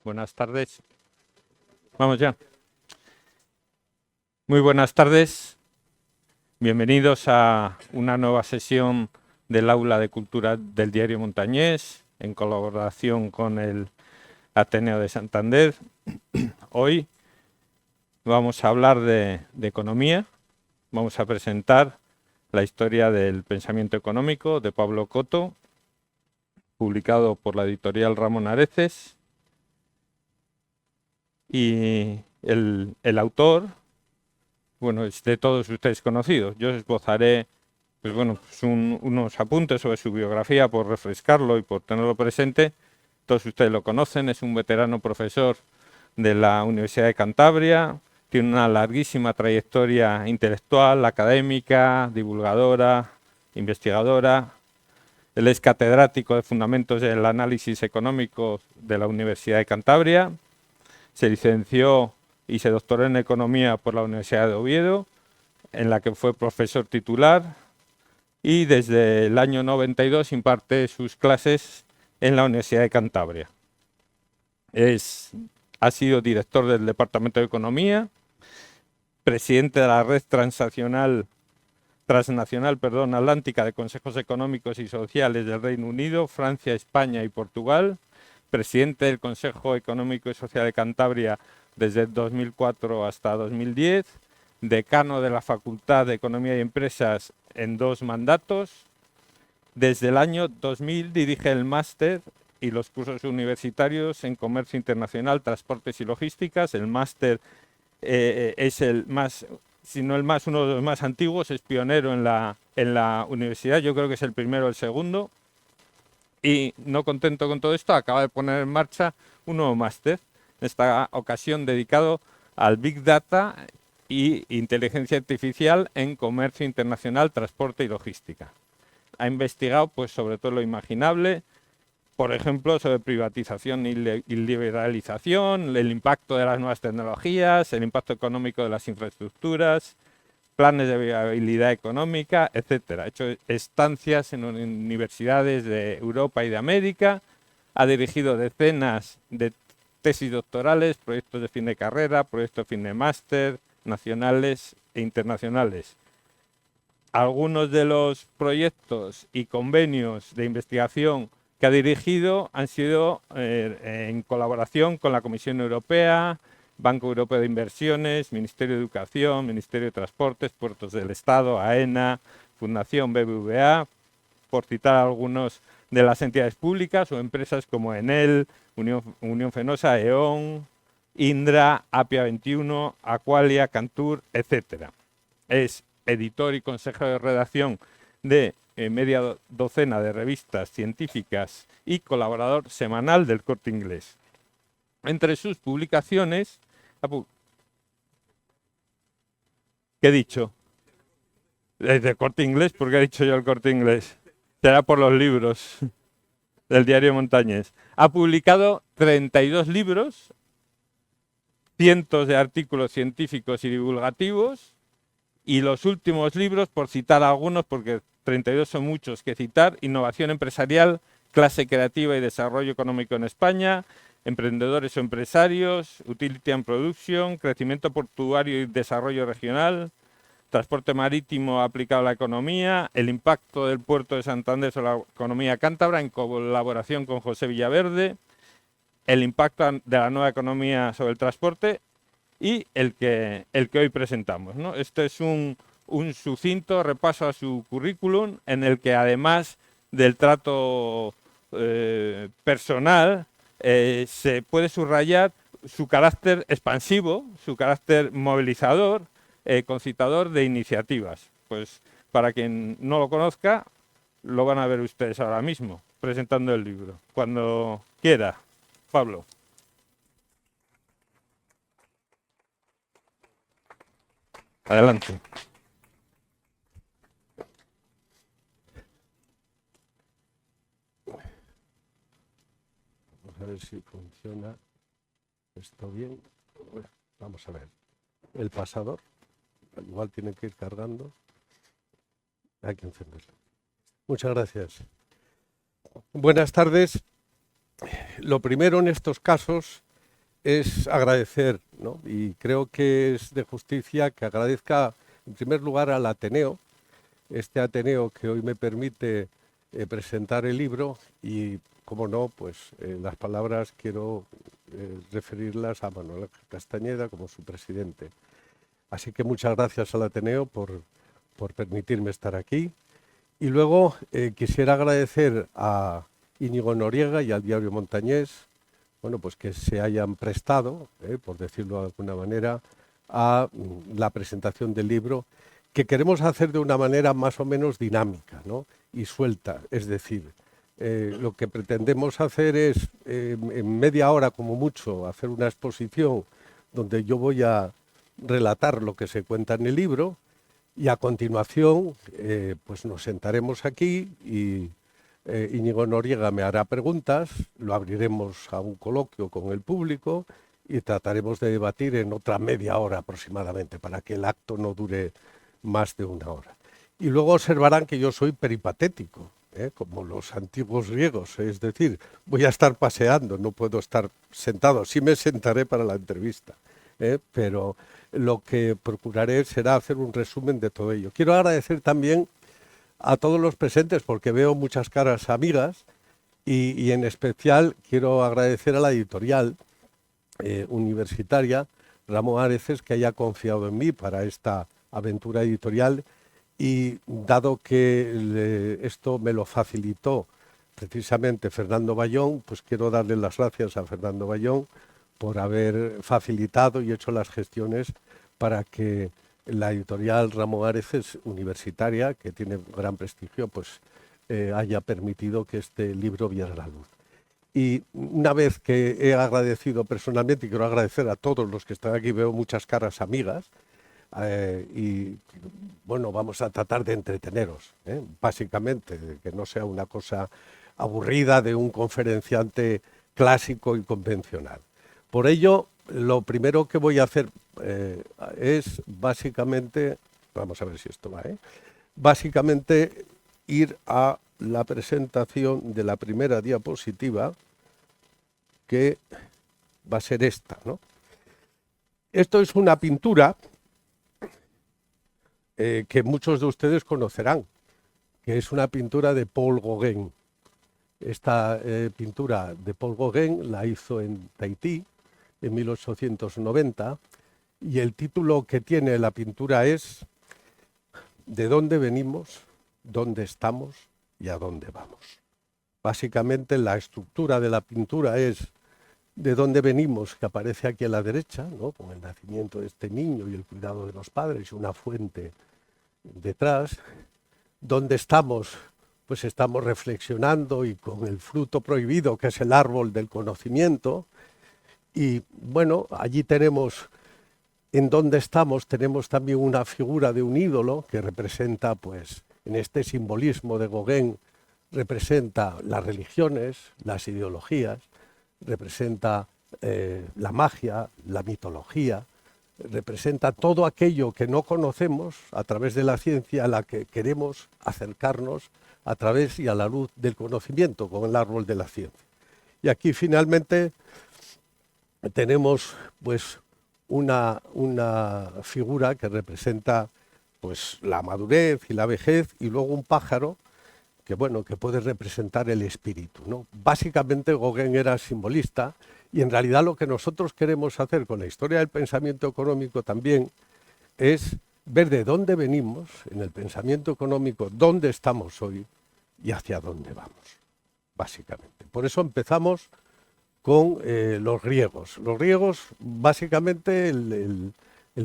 Buenas tardes. Vamos ya. Muy buenas tardes. Bienvenidos a una nueva sesión del Aula de Cultura del Diario Montañés, en colaboración con el Ateneo de Santander. Hoy vamos a hablar de economía. Vamos a presentar la historia del pensamiento económico de Pablo Coto, publicado por la editorial Ramón Areces. Y el autor, bueno, es de todos ustedes conocido. Yo esbozaré unos apuntes sobre su biografía por refrescarlo y por tenerlo presente. Todos ustedes lo conocen, es un veterano profesor de la Universidad de Cantabria, tiene una larguísima trayectoria intelectual, académica, divulgadora, investigadora. Él es catedrático de Fundamentos del Análisis Económico de la Universidad de Cantabria. Se licenció y se doctoró en Economía por la Universidad de Oviedo, en la que fue profesor titular, y desde el año 92 imparte sus clases en la Universidad de Cantabria. Ha sido director del Departamento de Economía, presidente de la Red Transnacional Atlántica de Consejos Económicos y Sociales del Reino Unido, Francia, España y Portugal, presidente del Consejo Económico y Social de Cantabria desde 2004 hasta 2010, decano de la Facultad de Economía y Empresas en 2 mandatos. Desde el año 2000 dirige el máster y los cursos universitarios en Comercio Internacional, Transportes y Logísticas. El máster es el más, si no el más, uno de los más antiguos, es pionero en la universidad, yo creo que es el primero o el segundo. Y no contento con todo esto, acaba de poner en marcha un nuevo máster, en esta ocasión dedicado al Big Data y inteligencia artificial en comercio internacional, transporte y logística. Ha investigado pues, sobre todo lo imaginable, por ejemplo, sobre privatización y liberalización, el impacto de las nuevas tecnologías, el impacto económico de las infraestructuras, planes de viabilidad económica, etcétera. Ha hecho estancias en universidades de Europa y de América, ha dirigido decenas de tesis doctorales, proyectos de fin de carrera, proyectos de fin de máster, nacionales e internacionales. Algunos de los proyectos y convenios de investigación que ha dirigido han sido en colaboración con la Comisión Europea, Banco Europeo de Inversiones, Ministerio de Educación, Ministerio de Transportes, Puertos del Estado, AENA, Fundación BBVA, por citar algunos de las entidades públicas o empresas como Enel, Unión Fenosa, E.ON, Indra, Apia 21, Aqualia, Cantur, etc. Es editor y consejero de redacción de media docena de revistas científicas y colaborador semanal del Corte Inglés. Entre sus publicaciones, ¿qué he dicho? Desde el Corte Inglés, ¿por qué he dicho yo el Corte Inglés? Será por los libros del Diario Montañés. Ha publicado 32 libros, cientos de artículos científicos y divulgativos, y los últimos libros, por citar algunos, porque 32 son muchos que citar: Innovación empresarial, Clase creativa y desarrollo económico en España, Emprendedores o empresarios, Utility and Production, Crecimiento portuario y desarrollo regional, Transporte marítimo aplicado a la economía, el impacto del puerto de Santander sobre la economía cántabra, en colaboración con José Villaverde, el impacto de la nueva economía sobre el transporte, y el que hoy presentamos, ¿no? Este es un sucinto repaso a su currículum, en el que, además del trato personal, se puede subrayar su carácter expansivo, su carácter movilizador, concitador de iniciativas. Pues para quien no lo conozca, lo van a ver ustedes ahora mismo, presentando el libro. Cuando quiera, Pablo. Adelante. Vamos a ver si funciona esto bien. Bueno, vamos a ver. El pasador, igual tiene que ir cargando. Hay que encenderlo. Muchas gracias. Buenas tardes. Lo primero en estos casos es agradecer, ¿no? Y creo que es de justicia que agradezca en primer lugar al Ateneo, este Ateneo que hoy me permite presentar el libro y, como no, pues las palabras quiero referirlas a Manuel Castañeda como su presidente. Así que muchas gracias al Ateneo por permitirme estar aquí. Y luego quisiera agradecer a Íñigo Noriega y al diario Montañés, bueno, pues que se hayan prestado, por decirlo de alguna manera, a la presentación del libro, que queremos hacer de una manera más o menos dinámica, ¿no? Y suelta. Es decir, lo que pretendemos hacer es, en media hora como mucho, hacer una exposición donde yo voy a relatar lo que se cuenta en el libro y a continuación pues nos sentaremos aquí y Íñigo Noriega me hará preguntas, lo abriremos a un coloquio con el público y trataremos de debatir en otra media hora aproximadamente para que el acto no dure más de una hora. Y luego observarán que yo soy peripatético, como los antiguos griegos, es decir, voy a estar paseando, no puedo estar sentado, sí me sentaré para la entrevista, pero lo que procuraré será hacer un resumen de todo ello. Quiero agradecer también a todos los presentes porque veo muchas caras amigas y en especial quiero agradecer a la editorial universitaria Ramón Areces que haya confiado en mí para esta aventura editorial y dado que esto me lo facilitó precisamente Fernando Bayón, pues quiero darle las gracias a Fernando Bayón por haber facilitado y hecho las gestiones para que la editorial Ramón Areces universitaria, que tiene gran prestigio, pues haya permitido que este libro viera la luz. Y una vez que he agradecido personalmente, y quiero agradecer a todos los que están aquí, veo muchas caras amigas, y bueno, vamos a tratar de entreteneros, básicamente, de que no sea una cosa aburrida de un conferenciante clásico y convencional. Por ello, lo primero que voy a hacer es básicamente, vamos a ver si esto va, básicamente ir a la presentación de la primera diapositiva, que va a ser esta, ¿no? Esto es una pintura que muchos de ustedes conocerán, que es una pintura de Paul Gauguin. Esta pintura de Paul Gauguin la hizo en Tahití en 1890 y el título que tiene la pintura es ¿De dónde venimos, dónde estamos y a dónde vamos? Básicamente la estructura de la pintura es de dónde venimos, que aparece aquí a la derecha, ¿no? Con el nacimiento de este niño y el cuidado de los padres y una fuente detrás. ¿Dónde estamos? Pues estamos reflexionando y con el fruto prohibido, que es el árbol del conocimiento. Y bueno, allí tenemos, en dónde estamos, tenemos también una figura de un ídolo que representa, pues, en este simbolismo de Gauguin, representa las religiones, las ideologías, representa la magia, la mitología, representa todo aquello que no conocemos a través de la ciencia a la que queremos acercarnos a través y a la luz del conocimiento con el árbol de la ciencia. Y aquí finalmente tenemos pues una figura que representa pues la madurez y la vejez y luego un pájaro que bueno, que puede representar el espíritu, ¿no? Básicamente Gauguin era simbolista y en realidad lo que nosotros queremos hacer con la historia del pensamiento económico también es ver de dónde venimos en el pensamiento económico, dónde estamos hoy y hacia dónde vamos, básicamente. Por eso empezamos con los griegos. Los griegos, básicamente, el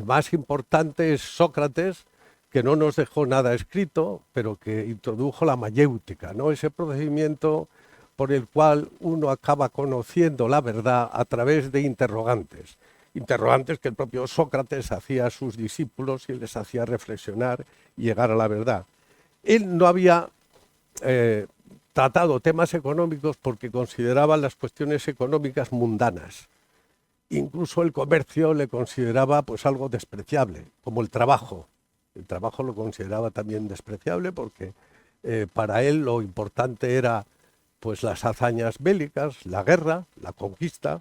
más importante es Sócrates, que no nos dejó nada escrito, pero que introdujo la mayéutica, ¿no? Ese procedimiento por el cual uno acaba conociendo la verdad a través de interrogantes. Interrogantes que el propio Sócrates hacía a sus discípulos y les hacía reflexionar y llegar a la verdad. Él no había tratado temas económicos porque consideraba las cuestiones económicas mundanas. Incluso el comercio le consideraba pues algo despreciable, como el trabajo. El trabajo lo consideraba también despreciable porque para él lo importante era pues las hazañas bélicas, la guerra, la conquista,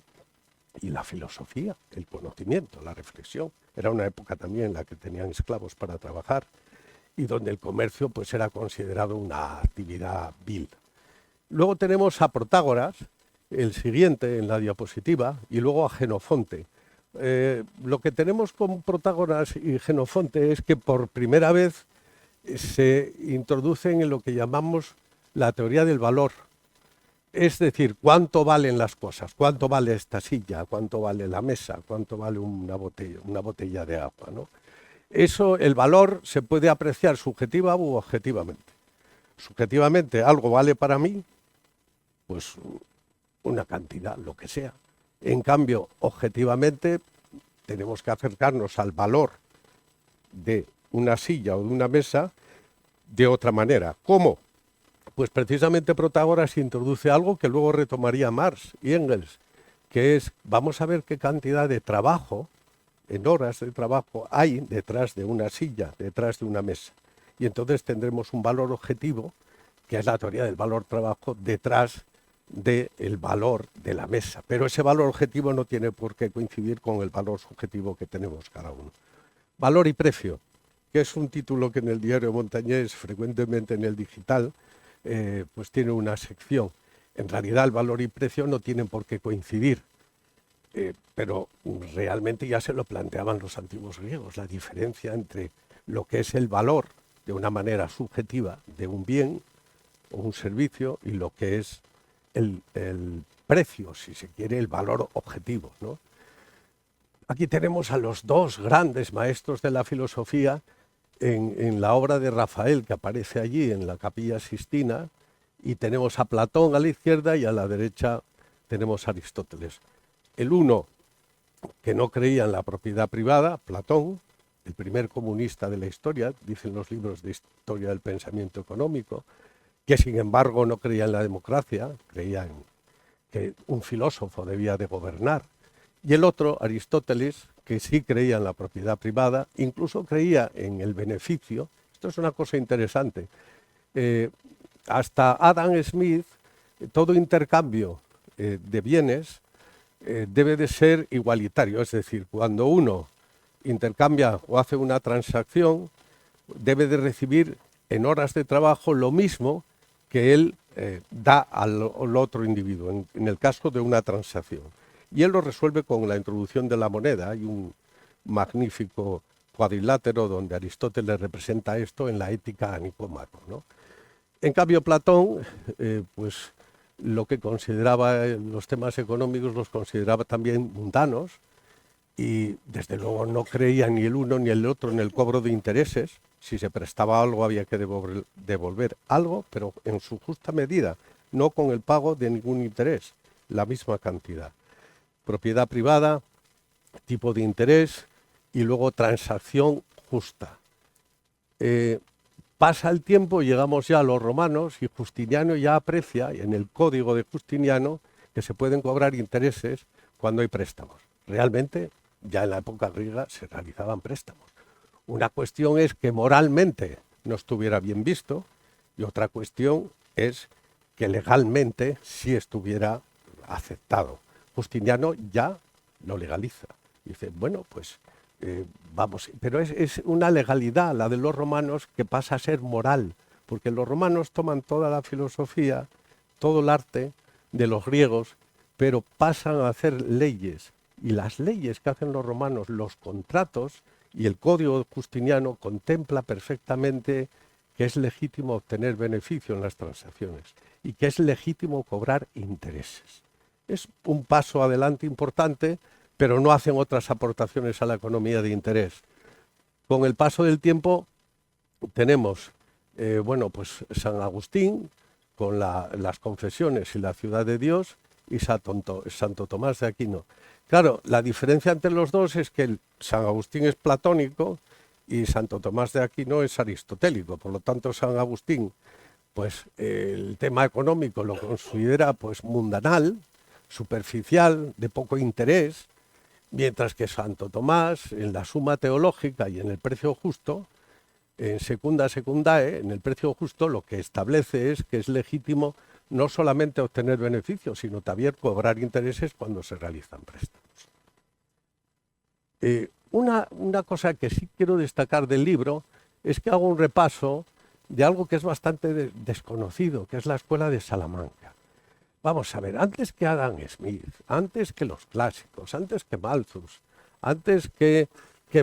y la filosofía, el conocimiento, la reflexión. Era una época también en la que tenían esclavos para trabajar y donde el comercio pues era considerado una actividad vil. Luego tenemos a Protágoras, el siguiente en la diapositiva, y luego a Jenofonte. Lo que tenemos con Protágoras y Jenofonte es que por primera vez se introducen en lo que llamamos la teoría del valor. Es decir, cuánto valen las cosas, cuánto vale esta silla, cuánto vale la mesa, cuánto vale una botella de agua, ¿no? Eso, el valor se puede apreciar subjetiva u objetivamente. Subjetivamente algo vale para mí, pues una cantidad, lo que sea. En cambio, objetivamente tenemos que acercarnos al valor de una silla o de una mesa de otra manera. ¿Cómo? Pues precisamente Protágoras introduce algo que luego retomaría Marx y Engels, que es, vamos a ver qué cantidad de trabajo, en horas de trabajo, hay detrás de una silla, detrás de una mesa. Y entonces tendremos un valor objetivo, que es la teoría del valor trabajo, detrás del valor de la mesa. Pero ese valor objetivo no tiene por qué coincidir con el valor subjetivo que tenemos cada uno. Valor y precio, que es un título que en el diario Montañés, frecuentemente en el digital, pues tiene una sección. En realidad el valor y precio no tienen por qué coincidir, pero realmente ya se lo planteaban los antiguos griegos, la diferencia entre lo que es el valor de una manera subjetiva de un bien o un servicio y lo que es el precio, si se quiere, el valor objetivo, ¿no? Aquí tenemos a los dos grandes maestros de la filosofía en la obra de Rafael, que aparece allí en la Capilla Sixtina, y tenemos a Platón a la izquierda y a la derecha tenemos a Aristóteles. El uno, que no creía en la propiedad privada, Platón, el primer comunista de la historia, dicen los libros de historia del pensamiento económico, que sin embargo no creía en la democracia, creía en que un filósofo debía de gobernar. Y el otro, Aristóteles, que sí creía en la propiedad privada, incluso creía en el beneficio. Esto es una cosa interesante. Hasta Adam Smith, todo intercambio de bienes debe de ser igualitario. Es decir, cuando uno intercambia o hace una transacción, debe de recibir en horas de trabajo lo mismo que él da al otro individuo, en el caso de una transacción. Y él lo resuelve con la introducción de la moneda. Hay un magnífico cuadrilátero donde Aristóteles representa esto en la Ética a Nicómaco, ¿no? En cambio, Platón, pues lo que consideraba los temas económicos los consideraba también mundanos y desde luego no creía ni el uno ni el otro en el cobro de intereses. Si se prestaba algo había que devolver algo, pero en su justa medida, no con el pago de ningún interés, la misma cantidad. Propiedad privada, tipo de interés y luego transacción justa. Pasa el tiempo, llegamos ya a los romanos y Justiniano ya aprecia en el código de Justiniano que se pueden cobrar intereses cuando hay préstamos. Realmente ya en la época griega se realizaban préstamos. Una cuestión es que moralmente no estuviera bien visto y otra cuestión es que legalmente sí estuviera aceptado. Justiniano ya lo legaliza. Dice, bueno, pues vamos, pero es una legalidad, la de los romanos, que pasa a ser moral, porque los romanos toman toda la filosofía, todo el arte de los griegos, pero pasan a hacer leyes. Y las leyes que hacen los romanos, los contratos y el código justiniano contempla perfectamente que es legítimo obtener beneficio en las transacciones y que es legítimo cobrar intereses. Es un paso adelante importante, pero no hacen otras aportaciones a la economía de interés. Con el paso del tiempo tenemos, pues San Agustín, con las confesiones y la ciudad de Dios, y Santo Tomás de Aquino. Claro, la diferencia entre los dos es que San Agustín es platónico y Santo Tomás de Aquino es aristotélico. Por lo tanto, San Agustín, pues el tema económico lo considera pues mundanal, superficial, de poco interés, mientras que Santo Tomás, en la Suma Teológica y en el Precio Justo, en Secunda Secundae, en el Precio Justo, lo que establece es que es legítimo no solamente obtener beneficios, sino también cobrar intereses cuando se realizan préstamos. Una cosa que sí quiero destacar del libro es que hago un repaso de algo que es bastante desconocido, que es la escuela de Salamanca. Vamos a ver, antes que Adam Smith, antes que los clásicos, antes que Malthus, antes que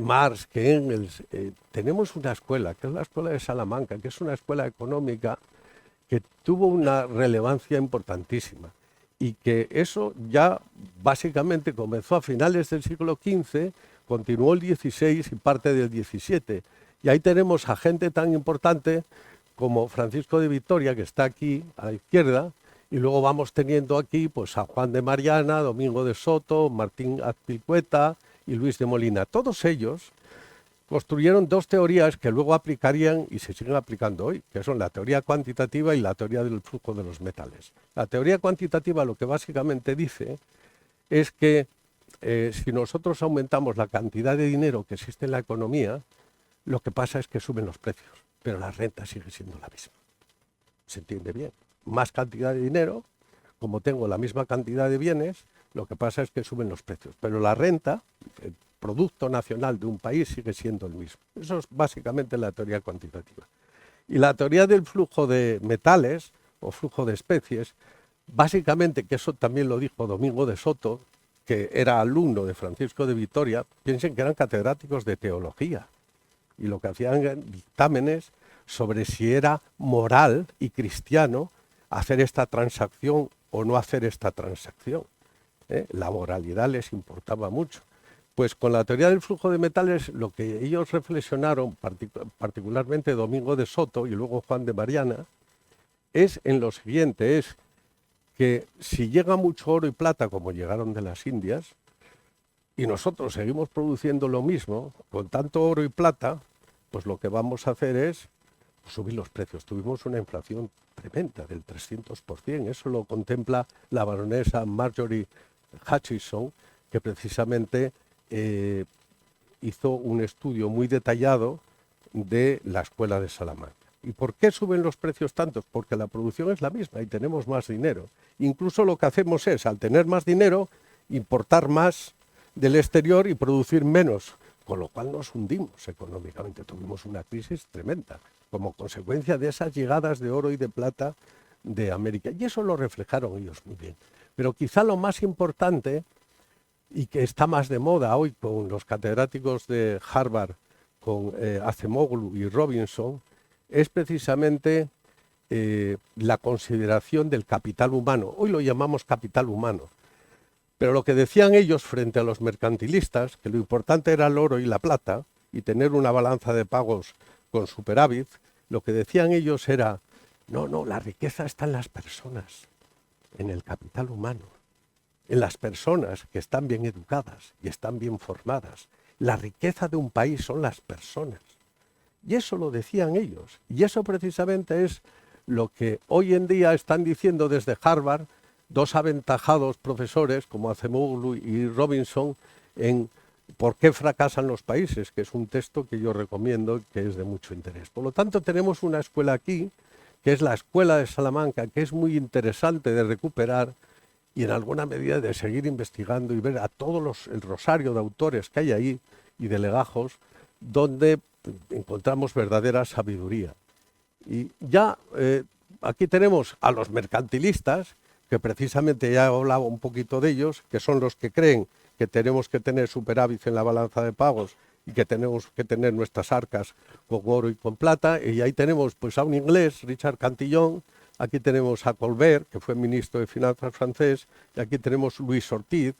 Marx, que Engels, tenemos una escuela, que es la escuela de Salamanca, que es una escuela económica que tuvo una relevancia importantísima y que eso ya básicamente comenzó a finales del siglo XV, continuó el XVI y parte del XVII. Y ahí tenemos a gente tan importante como Francisco de Vitoria, que está aquí a la izquierda, y luego vamos teniendo aquí pues, a Juan de Mariana, Domingo de Soto, Martín Azpilicueta y Luis de Molina. Todos ellos construyeron dos teorías que luego aplicarían y se siguen aplicando hoy, que son la teoría cuantitativa y la teoría del flujo de los metales. La teoría cuantitativa lo que básicamente dice es que si nosotros aumentamos la cantidad de dinero que existe en la economía, lo que pasa es que suben los precios, pero la renta sigue siendo la misma. ¿Se entiende bien? Más cantidad de dinero, como tengo la misma cantidad de bienes, lo que pasa es que suben los precios, pero la renta, el producto nacional de un país sigue siendo el mismo. Eso es básicamente la teoría cuantitativa. Y la teoría del flujo de metales o flujo de especies, básicamente, que eso también lo dijo Domingo de Soto, que era alumno de Francisco de Vitoria, piensen que eran catedráticos de teología y lo que hacían eran dictámenes sobre si era moral y cristiano hacer esta transacción o no hacer esta transacción. La moralidad les importaba mucho. Pues con la teoría del flujo de metales, lo que ellos reflexionaron, particularmente Domingo de Soto y luego Juan de Mariana, es en lo siguiente, es que si llega mucho oro y plata, como llegaron de las Indias, y nosotros seguimos produciendo lo mismo, con tanto oro y plata, pues lo que vamos a hacer es subir los precios. Tuvimos una inflación tremenda del 300%. Eso lo contempla la baronesa Marjorie Hutchison, que precisamente hizo un estudio muy detallado de la escuela de Salamanca. ¿Y por qué suben los precios tantos? Porque la producción es la misma y tenemos más dinero. Incluso lo que hacemos es, al tener más dinero, importar más del exterior y producir menos, con lo cual nos hundimos económicamente. Tuvimos una crisis tremenda como consecuencia de esas llegadas de oro y de plata de América. Y eso lo reflejaron ellos muy bien. Pero quizá lo más importante, y que está más de moda hoy con los catedráticos de Harvard, con Acemoglu y Robinson, es precisamente la consideración del capital humano. Hoy lo llamamos capital humano. Pero lo que decían ellos frente a los mercantilistas, que lo importante era el oro y la plata, y tener una balanza de pagos con superávit, lo que decían ellos era, no, la riqueza está en las personas, en el capital humano, en las personas que están bien educadas y están bien formadas. La riqueza de un país son las personas. Y eso lo decían ellos. Y eso precisamente es lo que hoy en día están diciendo desde Harvard dos aventajados profesores como Acemoglu y Robinson en ¿Por qué fracasan los países?, que es un texto que yo recomiendo, que es de mucho interés. Por lo tanto, tenemos una escuela aquí, que es la Escuela de Salamanca, que es muy interesante de recuperar y en alguna medida de seguir investigando y ver a todos el rosario de autores que hay ahí y de legajos, donde encontramos verdadera sabiduría. Y ya aquí tenemos a los mercantilistas, que precisamente ya he hablado un poquito de ellos, que son los que creen que tenemos que tener superávit en la balanza de pagos y que tenemos que tener nuestras arcas con oro y con plata. Y ahí tenemos pues a un inglés, Richard Cantillon, aquí tenemos a Colbert, que fue ministro de Finanzas francés, y aquí tenemos Luis Ortiz,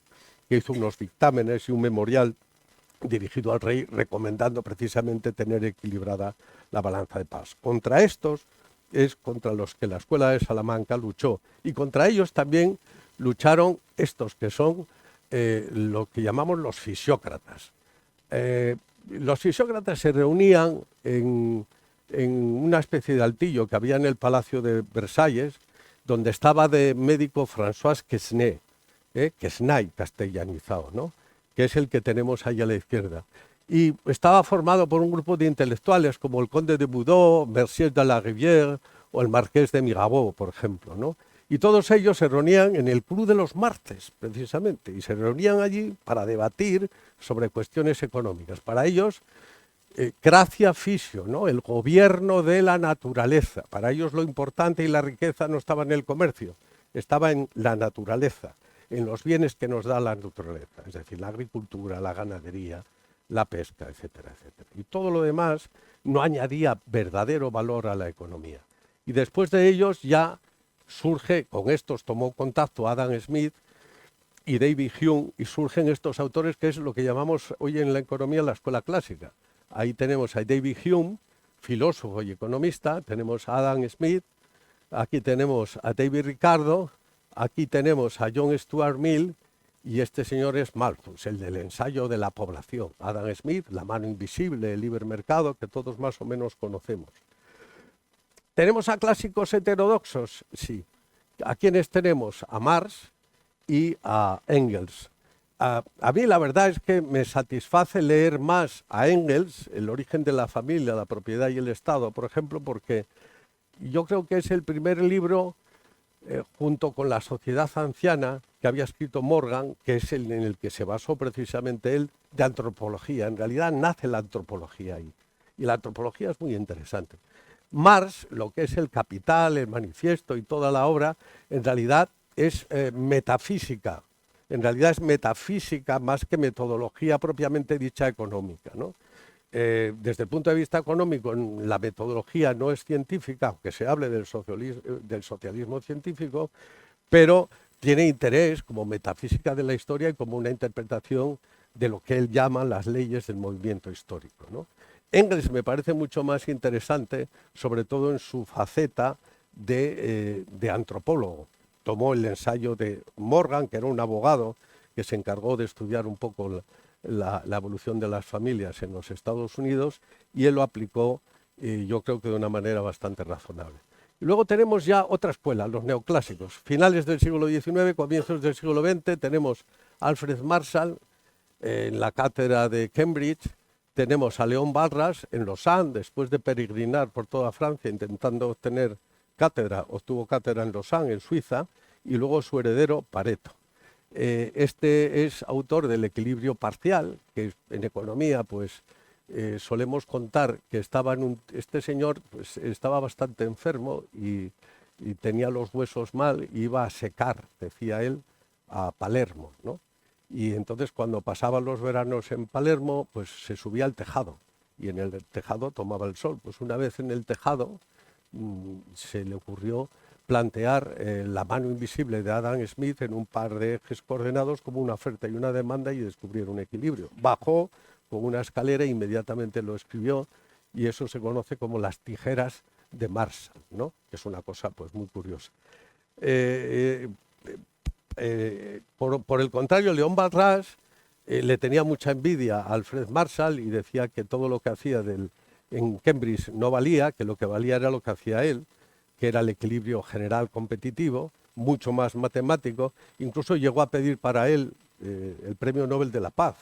que hizo unos dictámenes y un memorial dirigido al rey recomendando precisamente tener equilibrada la balanza de pagos. Contra estos es contra los que la Escuela de Salamanca luchó, y contra ellos también lucharon estos que son lo que llamamos los fisiócratas. Los fisiócratas se reunían en una especie de altillo que había en el Palacio de Versalles, donde estaba de médico François Quesnay, Quesnay castellanizado, ¿no?, que es el que tenemos ahí a la izquierda. Y estaba formado por un grupo de intelectuales como el conde de Boudot, Mercier de la Rivière o el marqués de Mirabeau, por ejemplo, ¿no? Y todos ellos se reunían en el Club de los Martes, precisamente, y se reunían allí para debatir sobre cuestiones económicas. Para ellos, Cratia Fisio, ¿no? El gobierno de la naturaleza. Para ellos lo importante y la riqueza no estaba en el comercio, estaba en la naturaleza, en los bienes que nos da la naturaleza, es decir, la agricultura, la ganadería, la pesca, etcétera, etcétera. Y todo lo demás no añadía verdadero valor a la economía. Y después de ellos ya surge, con estos tomó contacto Adam Smith y David Hume, y surgen estos autores que es lo que llamamos hoy en la economía la escuela clásica. Ahí tenemos a David Hume, filósofo y economista, tenemos a Adam Smith, aquí tenemos a David Ricardo, aquí tenemos a John Stuart Mill, y este señor es Malthus, el del ensayo de la población. Adam Smith, la mano invisible, el libre mercado, que todos más o menos conocemos. ¿Tenemos a clásicos heterodoxos? Sí. ¿A quiénes tenemos? A Marx y a Engels. A mí la verdad es que me satisface leer más a Engels, El origen de la familia, la propiedad y el Estado, por ejemplo, porque yo creo que es el primer libro, junto con La sociedad anciana, que había escrito Morgan, que es el en el que se basó precisamente él, de antropología. En realidad nace la antropología ahí. Y la antropología es muy interesante. Marx, lo que es el Capital, el Manifiesto y toda la obra, en realidad es metafísica. En realidad es metafísica más que metodología propiamente dicha económica, ¿no? Desde el punto de vista económico, la metodología no es científica, aunque se hable del socialismo científico, pero tiene interés como metafísica de la historia y como una interpretación de lo que él llama las leyes del movimiento histórico, ¿no? Engels me parece mucho más interesante, sobre todo en su faceta de antropólogo. Tomó el ensayo de Morgan, que era un abogado que se encargó de estudiar un poco la evolución de las familias en los Estados Unidos, y él lo aplicó, yo creo que de una manera bastante razonable. Y luego tenemos ya otra escuela, los neoclásicos. Finales del siglo XIX, comienzos del siglo XX, tenemos a Alfred Marshall en la cátedra de Cambridge, tenemos a León Barras en Lausanne, después de peregrinar por toda Francia intentando obtener cátedra, obtuvo cátedra en Lausanne, en Suiza, y luego su heredero, Pareto. Este es autor del equilibrio parcial, que en economía pues solemos contar que este señor pues, estaba bastante enfermo y tenía los huesos mal, y iba a secar, decía él, a Palermo, ¿no? Y entonces cuando pasaban los veranos en Palermo, pues se subía al tejado, y en el tejado tomaba el sol. Pues una vez en el tejado se le ocurrió plantear la mano invisible de Adam Smith en un par de ejes coordenados como una oferta y una demanda, y descubrieron un equilibrio. Bajó con una escalera e inmediatamente lo escribió, y eso se conoce como las tijeras de Marshall, ¿no? Que es una cosa pues muy curiosa. Por el contrario, León Barras le tenía mucha envidia a Alfred Marshall y decía que todo lo que hacía en Cambridge no valía, que lo que valía era lo que hacía él, que era el equilibrio general competitivo, mucho más matemático. Incluso llegó a pedir para él el Premio Nobel de la Paz,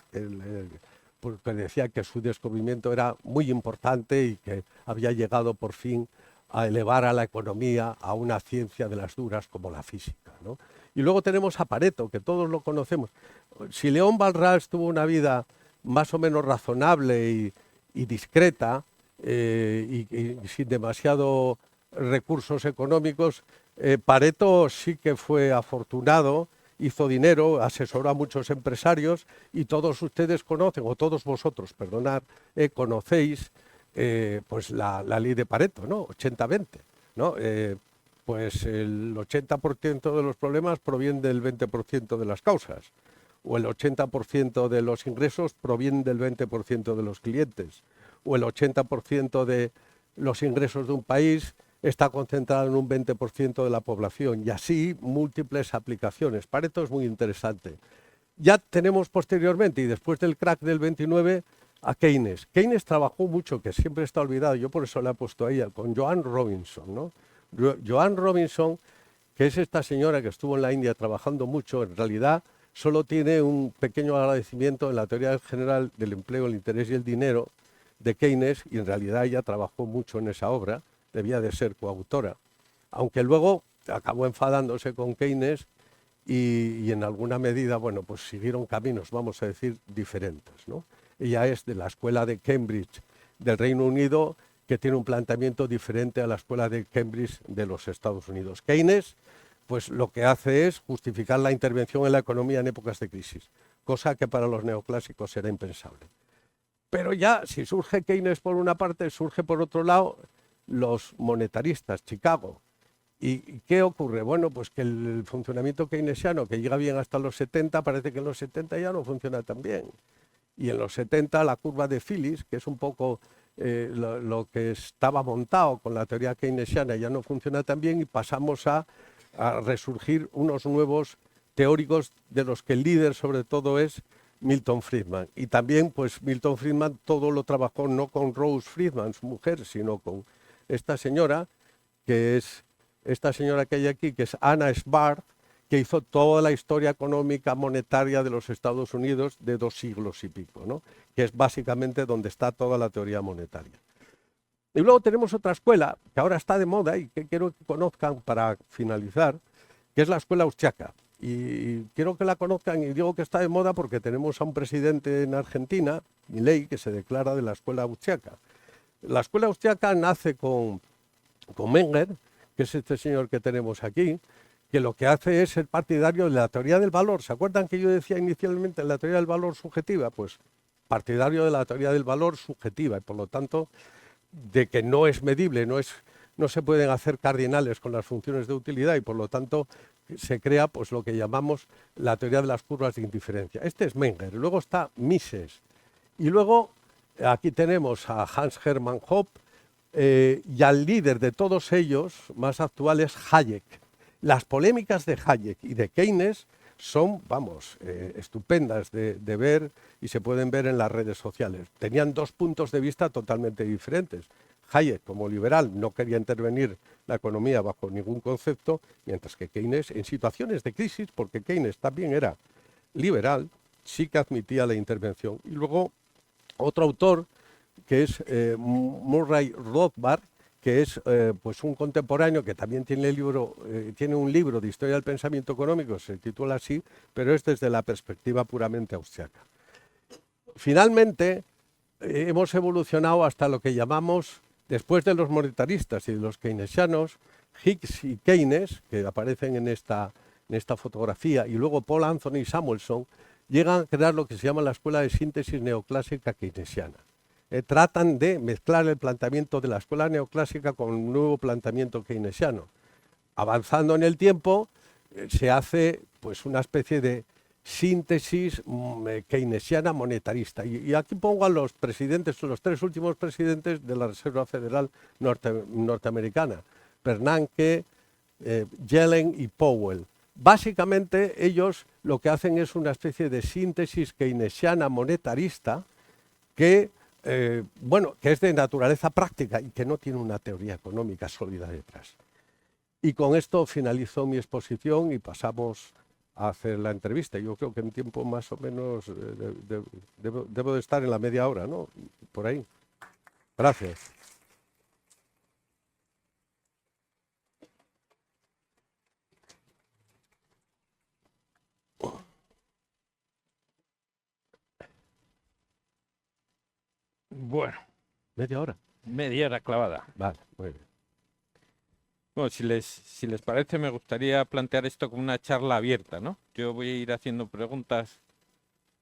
porque decía que su descubrimiento era muy importante y que había llegado por fin a elevar a la economía a una ciencia de las duras como la física, ¿no? Y luego tenemos a Pareto, que todos lo conocemos. Si León Barras tuvo una vida más o menos razonable y discreta, y sin demasiado recursos económicos, Pareto sí que fue afortunado, hizo dinero, asesoró a muchos empresarios, y todos ustedes conocen, o todos vosotros, perdonad, conocéis pues la ley de Pareto, ¿no? 80-20, ¿no? Pues el 80% de los problemas provienen del 20% de las causas, o el 80% de los ingresos provienen del 20% de los clientes, o el 80% de los ingresos de un país está concentrado en un 20% de la población, y así múltiples aplicaciones. Pareto es muy interesante. Ya tenemos posteriormente, y después del crack del 29, a Keynes. Keynes trabajó mucho, que siempre está olvidado, yo por eso le he puesto ahí, con Joan Robinson, ¿no? Joan Robinson, que es esta señora que estuvo en la India trabajando mucho, en realidad solo tiene un pequeño agradecimiento en la teoría general del empleo, el interés y el dinero de Keynes, y en realidad ella trabajó mucho en esa obra, debía de ser coautora, aunque luego acabó enfadándose con Keynes y en alguna medida, bueno, pues siguieron caminos, vamos a decir, diferentes, ¿no? Ella es de la escuela de Cambridge del Reino Unido, que tiene un planteamiento diferente a la escuela de Cambridge de los Estados Unidos. Keynes, pues lo que hace es justificar la intervención en la economía en épocas de crisis, cosa que para los neoclásicos era impensable. Pero ya, si surge Keynes por una parte, surge por otro lado los monetaristas, Chicago. ¿Y qué ocurre? Bueno, pues que el funcionamiento keynesiano, que llega bien hasta los 70, parece que en los 70 ya no funciona tan bien. Y en los 70 la curva de Phillips, que es un poco lo que estaba montado con la teoría keynesiana, ya no funciona tan bien y pasamos a resurgir unos nuevos teóricos de los que el líder sobre todo es Milton Friedman. Y también pues Milton Friedman todo lo trabajó no con Rose Friedman, su mujer, sino con esta señora, que es esta señora que hay aquí, que es Anna Schwartz, que hizo toda la historia económica monetaria de los Estados Unidos de 2 siglos y pico, ¿no? Que es básicamente donde está toda la teoría monetaria. Y luego tenemos otra escuela que ahora está de moda y que quiero que conozcan para finalizar, que es la escuela austriaca. Y quiero que la conozcan y digo que está de moda porque tenemos a un presidente en Argentina, Milei, que se declara de la escuela austriaca. La escuela austriaca nace con Menger, que es este señor que tenemos aquí, que lo que hace es ser partidario de la teoría del valor. ¿Se acuerdan que yo decía inicialmente la teoría del valor subjetiva? Pues partidario de la teoría del valor subjetiva y por lo tanto de que no es medible, no se pueden hacer cardinales con las funciones de utilidad y por lo tanto se crea pues lo que llamamos la teoría de las curvas de indiferencia. Este es Menger, luego está Mises y luego aquí tenemos a Hans Hermann Hoppe y al líder de todos ellos más actual es Hayek. Las polémicas de Hayek y de Keynes son, vamos, estupendas de ver y se pueden ver en las redes sociales. Tenían 2 puntos de vista totalmente diferentes. Hayek, como liberal, no quería intervenir la economía bajo ningún concepto, mientras que Keynes, en situaciones de crisis, porque Keynes también era liberal, sí que admitía la intervención. Y luego otro autor, que es Murray Rothbard, que es pues un contemporáneo que también tiene un libro de historia del pensamiento económico, se titula así, pero es desde la perspectiva puramente austriaca. Finalmente, hemos evolucionado hasta lo que llamamos, después de los monetaristas y de los keynesianos, Hicks y Keynes, que aparecen en esta fotografía, y luego Paul Anthony Samuelson, llegan a crear lo que se llama la escuela de síntesis neoclásica keynesiana. Tratan de mezclar el planteamiento de la escuela neoclásica con un nuevo planteamiento keynesiano. Avanzando en el tiempo, se hace pues una especie de síntesis keynesiana monetarista. Y aquí pongo a los presidentes, los 3 últimos presidentes de la Reserva Federal norteamericana, Bernanke, Yellen y Powell. Básicamente ellos lo que hacen es una especie de síntesis keynesiana monetarista que que es de naturaleza práctica y que no tiene una teoría económica sólida detrás. Y con esto finalizo mi exposición y pasamos a hacer la entrevista. Yo creo que en tiempo más o menos debo de estar en la media hora, ¿no? Por ahí. Gracias. Bueno, ¿Media hora? media hora clavada. Vale, muy bien. Bueno, si les parece, me gustaría plantear esto como una charla abierta, ¿no? Yo voy a ir haciendo preguntas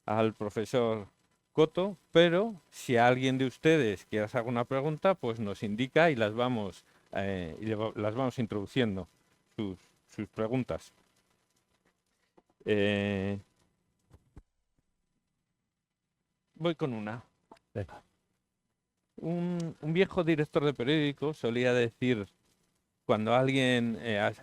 al profesor Coto, pero si alguien de ustedes quiere hacer alguna pregunta, pues nos indica y las vamos introduciendo, sus preguntas. Voy con una. Venga. Un viejo director de periódico solía decir, cuando alguien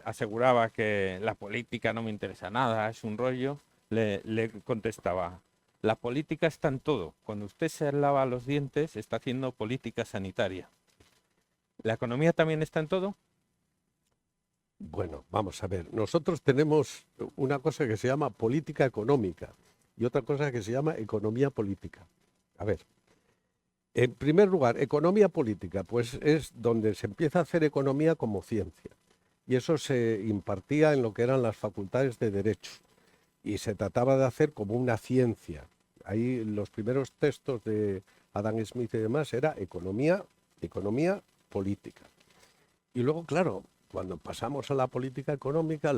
aseguraba que la política no me interesa nada, es un rollo, le contestaba, la política está en todo. Cuando usted se lava los dientes, está haciendo política sanitaria. ¿La economía también está en todo? Bueno, vamos a ver. Nosotros tenemos una cosa que se llama política económica y otra cosa que se llama economía política. A ver. En primer lugar, economía política, pues es donde se empieza a hacer economía como ciencia. y eso se impartía en lo que eran las facultades de Derecho y se trataba de hacer como una ciencia. Ahí los primeros textos de Adam Smith y demás era economía política. Y luego, claro, cuando pasamos a la política económica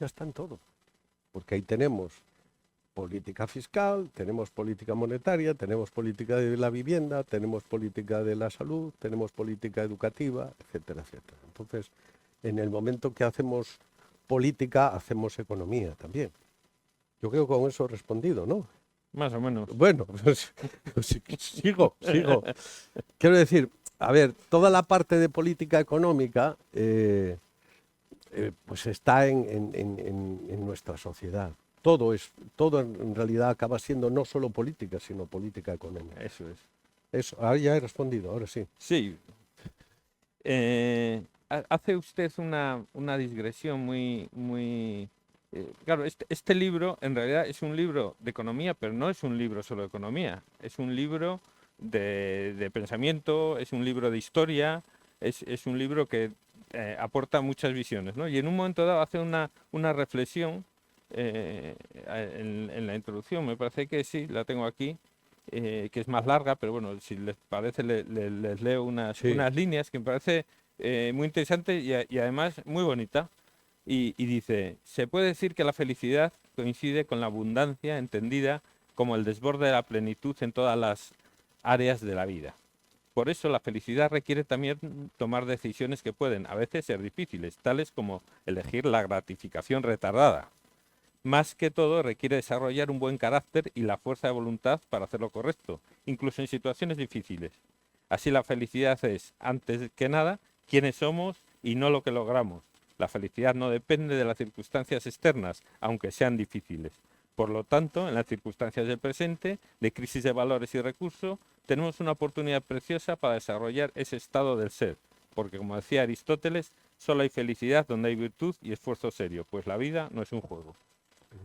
está en todo, porque ahí tenemos política fiscal, tenemos política monetaria, tenemos política de la vivienda, tenemos política de la salud, tenemos política educativa, etcétera, etcétera. Entonces, en el momento que hacemos política, hacemos economía también. Yo creo que con eso he respondido, ¿no? Más o menos. Bueno, pues, sigo. Quiero decir, a ver, toda la parte de política económica pues está en nuestra sociedad. Todo en realidad acaba siendo no solo política, sino política económica. Eso es. Eso, ahora ya he respondido, ahora sí. Sí. Hace usted una digresión muy. Claro, este libro en realidad es un libro de economía, pero no es un libro solo de economía. Es un libro de pensamiento, es un libro de historia, es un libro que aporta muchas visiones, ¿no? Y en un momento dado hace una reflexión en la introducción, me parece que sí, la tengo aquí, que es más larga, pero bueno, si les parece les leo unas líneas que me parece muy interesante y además muy bonita. Y dice, se puede decir que la felicidad coincide con la abundancia entendida como el desborde de la plenitud en todas las áreas de la vida. Por eso la felicidad requiere también tomar decisiones que pueden a veces ser difíciles, tales como elegir la gratificación retardada. Más que todo requiere desarrollar un buen carácter y la fuerza de voluntad para hacer lo correcto, incluso en situaciones difíciles. Así la felicidad es, antes que nada, quiénes somos y no lo que logramos. La felicidad no depende de las circunstancias externas, aunque sean difíciles. Por lo tanto, en las circunstancias del presente, de crisis de valores y recursos, tenemos una oportunidad preciosa para desarrollar ese estado del ser, porque como decía Aristóteles, solo hay felicidad donde hay virtud y esfuerzo serio, pues la vida no es un juego.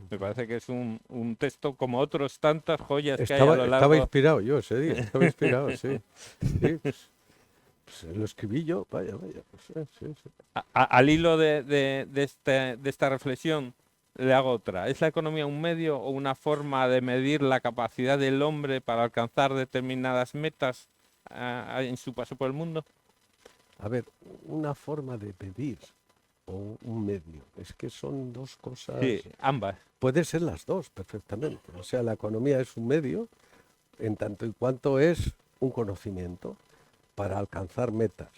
Me parece que es un texto como otros tantas joyas que hay a lo largo. Estaba inspirado yo ese día, estaba inspirado, sí. Sí, pues lo escribí yo, vaya. Pues, sí. Al hilo de esta reflexión, le hago otra. ¿Es la economía un medio o una forma de medir la capacidad del hombre para alcanzar determinadas metas en su paso por el mundo? A ver, una forma de medir o un medio, es que son dos cosas. Sí, ambas. Puede ser las dos perfectamente. O sea, la economía es un medio en tanto y cuanto es un conocimiento para alcanzar metas.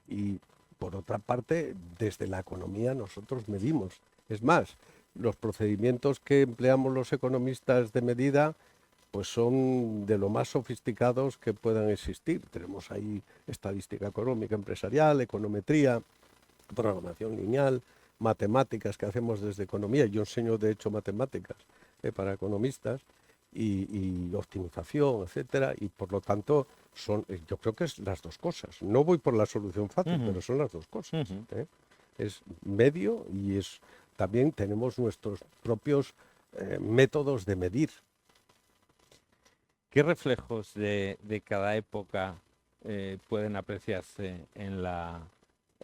Y por otra parte, desde la economía nosotros medimos. Es más, los procedimientos que empleamos los economistas de medida pues son de lo más sofisticados que puedan existir. Tenemos ahí estadística económica empresarial, econometría, programación lineal, matemáticas que hacemos desde economía. Yo enseño de hecho matemáticas para economistas y optimización, etcétera, y por lo tanto yo creo que es las dos cosas. No voy por la solución fácil, pero son las dos cosas. Es medio y también tenemos nuestros propios métodos de medir. ¿Qué reflejos de cada época pueden apreciarse en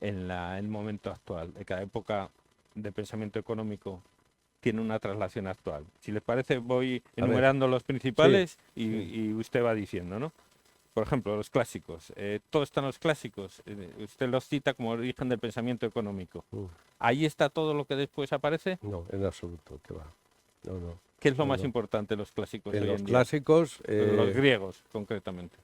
el momento actual? De cada época de pensamiento económico tiene una traslación actual. Si les parece, voy enumerando los principales y usted va diciendo, ¿no? Por ejemplo, los clásicos. Todo está en los clásicos. Usted los cita como origen del pensamiento económico. ¿Ahí está todo lo que después aparece? No, en absoluto, que va. No. ¿Qué es lo más importante de los clásicos en hoy los en clásicos, día? Los griegos, concretamente.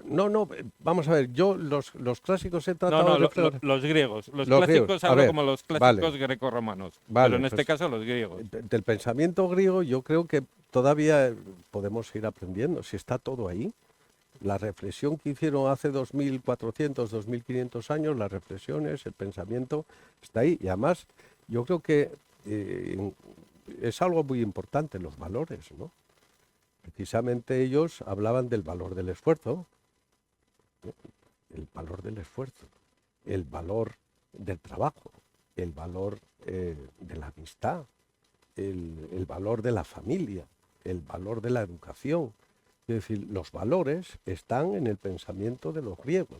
No, vamos a ver, yo los clásicos he tratado de... los griegos. Los clásicos hablo como los clásicos grecorromanos, pero en este caso los griegos. Del pensamiento griego yo creo que todavía podemos ir aprendiendo, si está todo ahí. La reflexión que hicieron hace 2400, 2500 años, las reflexiones, el pensamiento, está ahí. Y además yo creo que es algo muy importante, los valores, ¿no? Precisamente ellos hablaban del valor del esfuerzo, el valor del esfuerzo, el valor del trabajo, el valor de la amistad, el valor de la familia, el valor de la educación. Es decir, los valores están en el pensamiento de los griegos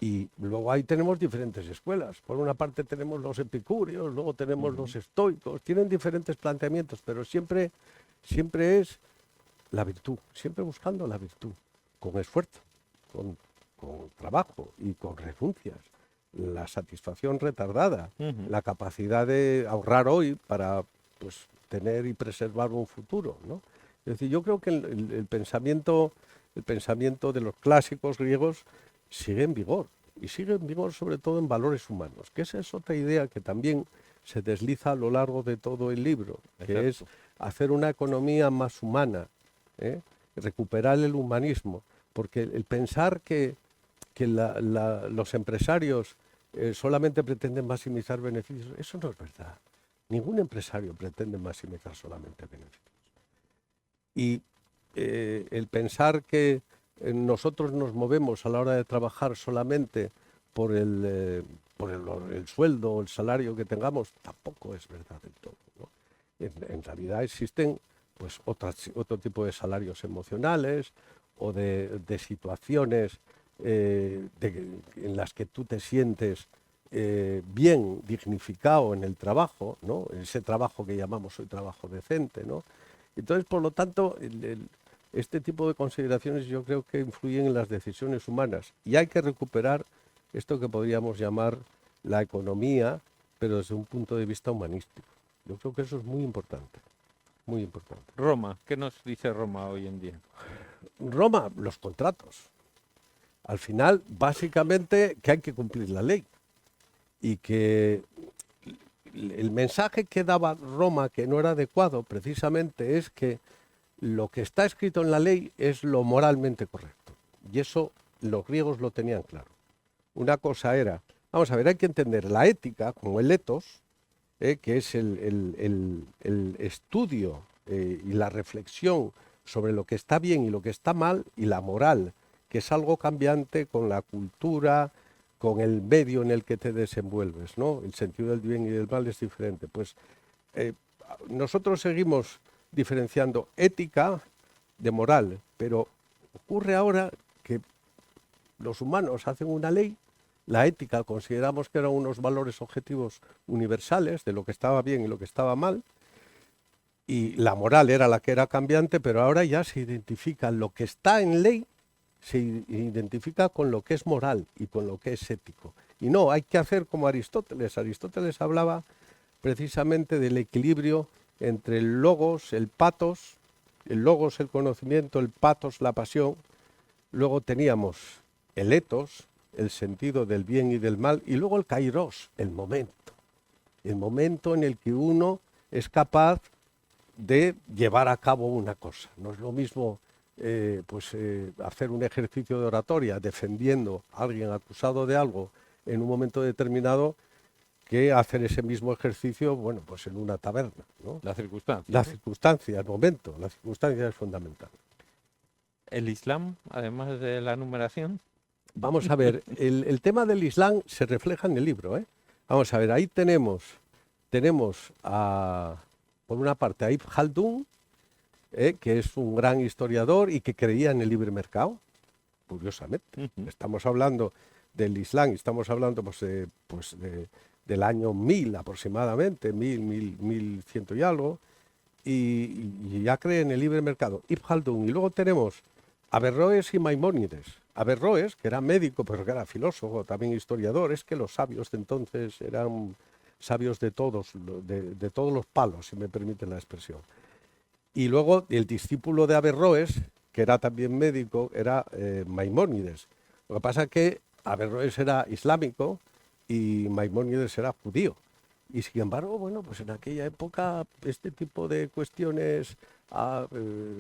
Y luego ahí tenemos diferentes escuelas. Por una parte tenemos los epicúreos, luego tenemos los estoicos. Tienen diferentes planteamientos, pero siempre es la virtud, siempre buscando la virtud, con esfuerzo, con trabajo y con renuncias. La satisfacción retardada, la capacidad de ahorrar hoy para pues, tener y preservar un futuro, ¿no? Es decir, yo creo que el pensamiento de los clásicos griegos sigue en vigor, y sigue en vigor sobre todo en valores humanos, que esa es otra idea que también se desliza a lo largo de todo el libro, que es hacer una economía más humana, recuperar el humanismo, porque el pensar que los empresarios solamente pretenden maximizar beneficios, eso no es verdad. Ningún empresario pretende maximizar solamente beneficios. Y el pensar que nosotros nos movemos a la hora de trabajar solamente por el sueldo o el salario que tengamos, tampoco es verdad del todo, ¿no? En realidad existen pues, otro tipo de salarios emocionales o de situaciones en las que tú te sientes bien dignificado en el trabajo, ¿no? Ese trabajo que llamamos hoy trabajo decente, ¿no? Entonces, por lo tanto, este tipo de consideraciones yo creo que influyen en las decisiones humanas y hay que recuperar esto que podríamos llamar la economía, pero desde un punto de vista humanístico. Yo creo que eso es muy importante, muy importante. Roma, ¿qué nos dice Roma hoy en día? Roma, los contratos. Al final, básicamente, que hay que cumplir la ley y que el mensaje que daba Roma, que no era adecuado, precisamente es que lo que está escrito en la ley es lo moralmente correcto. Y eso los griegos lo tenían claro. Una cosa era, vamos a ver, hay que entender la ética como el ethos, que es el estudio y la reflexión sobre lo que está bien y lo que está mal, y la moral, que es algo cambiante con la cultura, con el medio en el que te desenvuelves, ¿no? El sentido del bien y del mal es diferente. Pues nosotros seguimos diferenciando ética de moral, pero ocurre ahora que los humanos hacen una ley, la ética consideramos que eran unos valores objetivos universales de lo que estaba bien y lo que estaba mal, y la moral era la que era cambiante, pero ahora ya se identifica lo que está en ley, se identifica con lo que es moral y con lo que es ético. Y no, hay que hacer como Aristóteles. Aristóteles hablaba precisamente del equilibrio entre el logos, el patos, el logos el conocimiento, el patos la pasión. Luego teníamos el ethos, el sentido del bien y del mal, y luego el kairos, el momento en el que uno es capaz de llevar a cabo una cosa. No es lo mismo hacer un ejercicio de oratoria defendiendo a alguien acusado de algo en un momento determinado que hacer ese mismo ejercicio, bueno, pues en una taberna, ¿no? La circunstancia. La circunstancia, el momento, la circunstancia es fundamental. El Islam, además de la numeración. Vamos a ver, el tema del Islam se refleja en el libro, ¿eh? Vamos a ver, ahí tenemos por una parte a Ibn Khaldun, que es un gran historiador y que creía en el libre mercado, curiosamente. Estamos hablando del Islam, estamos hablando del año 1000 aproximadamente, 1100 y algo, y ya cree en el libre mercado. Ibn Khaldun. Y luego tenemos Averroes y Maimónides. Averroes, que era médico, pero que era filósofo, también historiador. Es que los sabios de entonces eran sabios de todos los palos, si me permiten la expresión. Y luego el discípulo de Averroes, que era también médico, era Maimónides. Lo que pasa es que Averroes era islámico y Maimónides era judío. Y sin embargo, bueno, pues en aquella época este tipo de cuestiones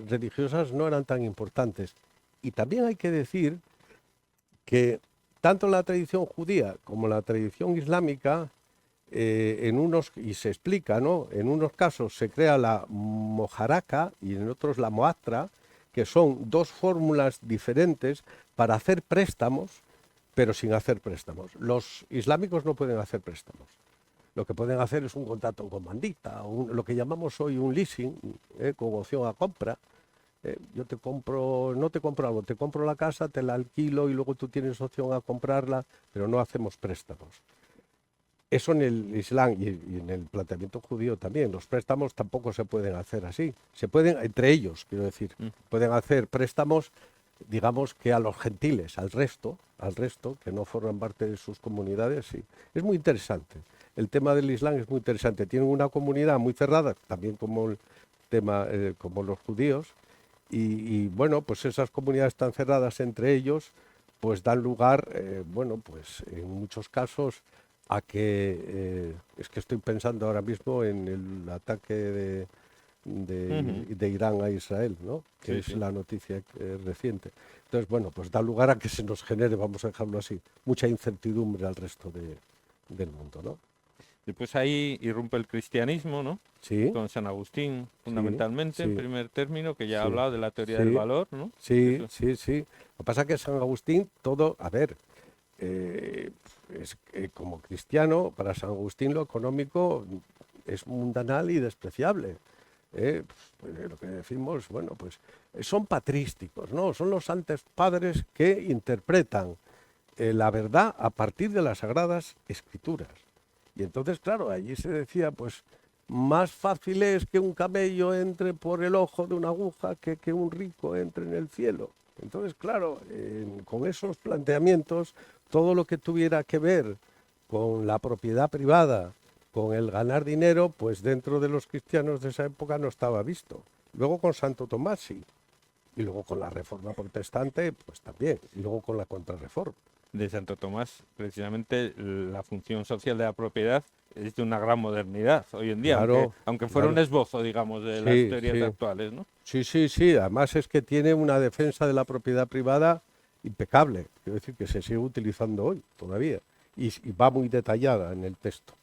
religiosas no eran tan importantes. Y también hay que decir que tanto la tradición judía como la tradición islámica, y se explica, ¿no? En unos casos se crea la mojaraka y en otros la moatra, que son dos fórmulas diferentes para hacer préstamos, pero sin hacer préstamos. Los islámicos no pueden hacer préstamos. Lo que pueden hacer es un contrato con mandita, lo que llamamos hoy un leasing, con opción a compra, yo no te compro algo, te compro la casa, te la alquilo y luego tú tienes opción a comprarla, pero no hacemos préstamos. Eso en el Islam y en el planteamiento judío también. Los préstamos tampoco se pueden hacer así. Se pueden, entre ellos, quiero decir, pueden hacer préstamos, digamos que a los gentiles, al resto, que no forman parte de sus comunidades, sí. Es muy interesante. El tema del Islam es muy interesante. Tienen una comunidad muy cerrada, también como el tema, como los judíos, y bueno, pues esas comunidades tan cerradas entre ellos, pues dan lugar, bueno, pues en muchos casos a que, es que estoy pensando ahora mismo en el ataque de Irán a Israel, ¿no? Que es la noticia reciente. Entonces, bueno, pues da lugar a que se nos genere, vamos a dejarlo así, mucha incertidumbre al resto del mundo, ¿no? Después ahí irrumpe el cristianismo, ¿no? Sí. Con San Agustín, fundamentalmente, en primer término, que ya ha hablado de la teoría sí, del valor, ¿no? Sí, Eso. sí, sí. Lo que pasa es que San Agustín, todo, a ver, como cristiano, para San Agustín lo económico es mundanal y despreciable. Lo que decimos, bueno, pues son patrísticos, ¿no? Son los santos padres que interpretan la verdad a partir de las Sagradas Escrituras. Y entonces, claro, allí se decía, pues, más fácil es que un camello entre por el ojo de una aguja que un rico entre en el cielo. Entonces, claro, con esos planteamientos, todo lo que tuviera que ver con la propiedad privada, con el ganar dinero, pues dentro de los cristianos de esa época no estaba visto. Luego con Santo Tomás sí, y luego con la Reforma Protestante, pues también, y luego con la Contrarreforma. De Santo Tomás, precisamente la función social de la propiedad es de una gran modernidad hoy en día, Claro, aunque fuera un esbozo, digamos, de las teorías actuales, ¿no? Sí, sí, sí. Además es que tiene una defensa de la propiedad privada impecable. Quiero decir que se sigue utilizando hoy todavía y va muy detallada en el texto.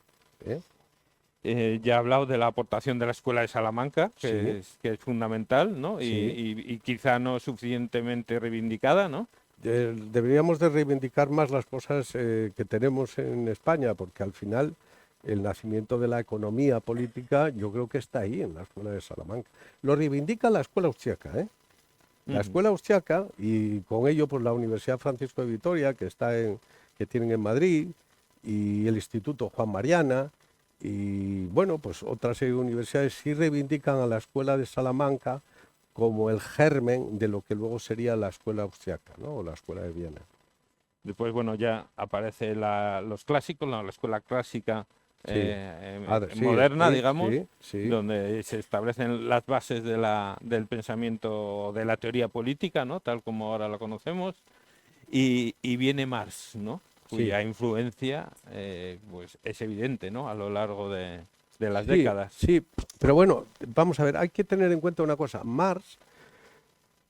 Ya he hablado de la aportación de la Escuela de Salamanca, que es fundamental, ¿no? Y quizá no suficientemente reivindicada, ¿no? Deberíamos de reivindicar más las cosas que tenemos en España, porque al final el nacimiento de la economía política yo creo que está ahí en la Escuela de Salamanca. Lo reivindica la Escuela Austriaca, ¿eh? La Escuela Austriaca, y con ello pues la Universidad Francisco de Vitoria, que tienen en Madrid, y el Instituto Juan Mariana, y bueno, pues otras serie de universidades sí reivindican a la Escuela de Salamanca como el germen de lo que luego sería la Escuela Austriaca, ¿no? O la Escuela de Viena. Después, bueno, ya aparece los clásicos, la escuela clásica moderna, digamos, donde se establecen las bases del pensamiento, de la teoría política, ¿no? Tal como ahora la conocemos, y viene Marx, ¿no? Cuya influencia pues es evidente, ¿no? A lo largo de las décadas. Sí, pero bueno, vamos a ver, hay que tener en cuenta una cosa. Marx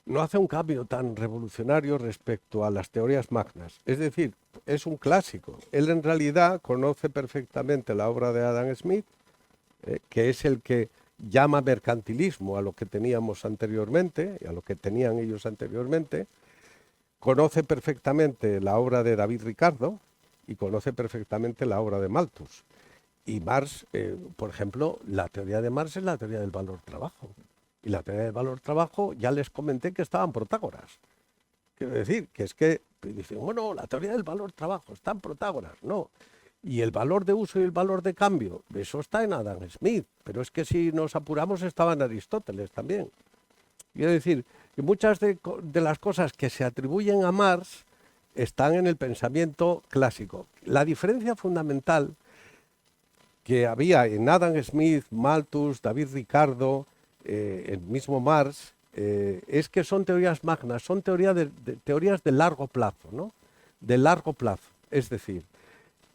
no hace un cambio tan revolucionario respecto a las teorías magnas. Es decir, es un clásico. Él en realidad conoce perfectamente la obra de Adam Smith, que es el que llama mercantilismo a lo que teníamos anteriormente, y a lo que tenían ellos anteriormente. Conoce perfectamente la obra de David Ricardo y conoce perfectamente la obra de Malthus. Y Marx, por ejemplo, la teoría de Marx es la teoría del valor-trabajo. Y la teoría del valor-trabajo ya les comenté que estaban Protágoras. Quiero decir, que es que dicen, bueno, la teoría del valor-trabajo está en Protágoras. No. Y el valor de uso y el valor de cambio, eso está en Adam Smith. Pero es que si nos apuramos estaba en Aristóteles también. Quiero decir, que muchas de las cosas que se atribuyen a Marx están en el pensamiento clásico. La diferencia fundamental que había en Adam Smith, Malthus, David Ricardo, el mismo Marx, es que son teorías magnas, son teorías de largo plazo, ¿no? De largo plazo. Es decir,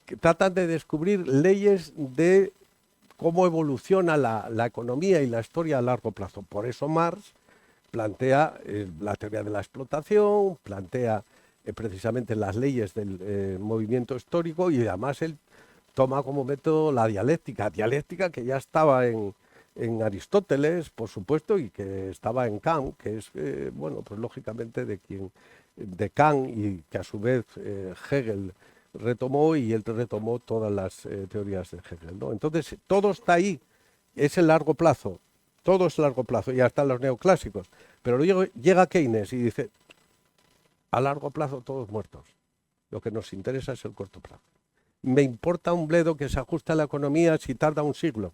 que tratan de descubrir leyes de cómo evoluciona la economía y la historia a largo plazo. Por eso Marx plantea la teoría de la explotación, plantea precisamente las leyes del movimiento histórico, y además él toma como método la dialéctica que ya estaba en Aristóteles, por supuesto, y que estaba en Kant, que es, bueno, pues lógicamente de Kant, y que a su vez Hegel retomó, y él retomó todas las teorías de Hegel, ¿no? Entonces, todo está ahí, es el largo plazo. Todo es largo plazo, y hasta los neoclásicos. Pero luego llega Keynes y dice, a largo plazo todos muertos. Lo que nos interesa es el corto plazo. Me importa un bledo que se ajuste a la economía si tarda un siglo.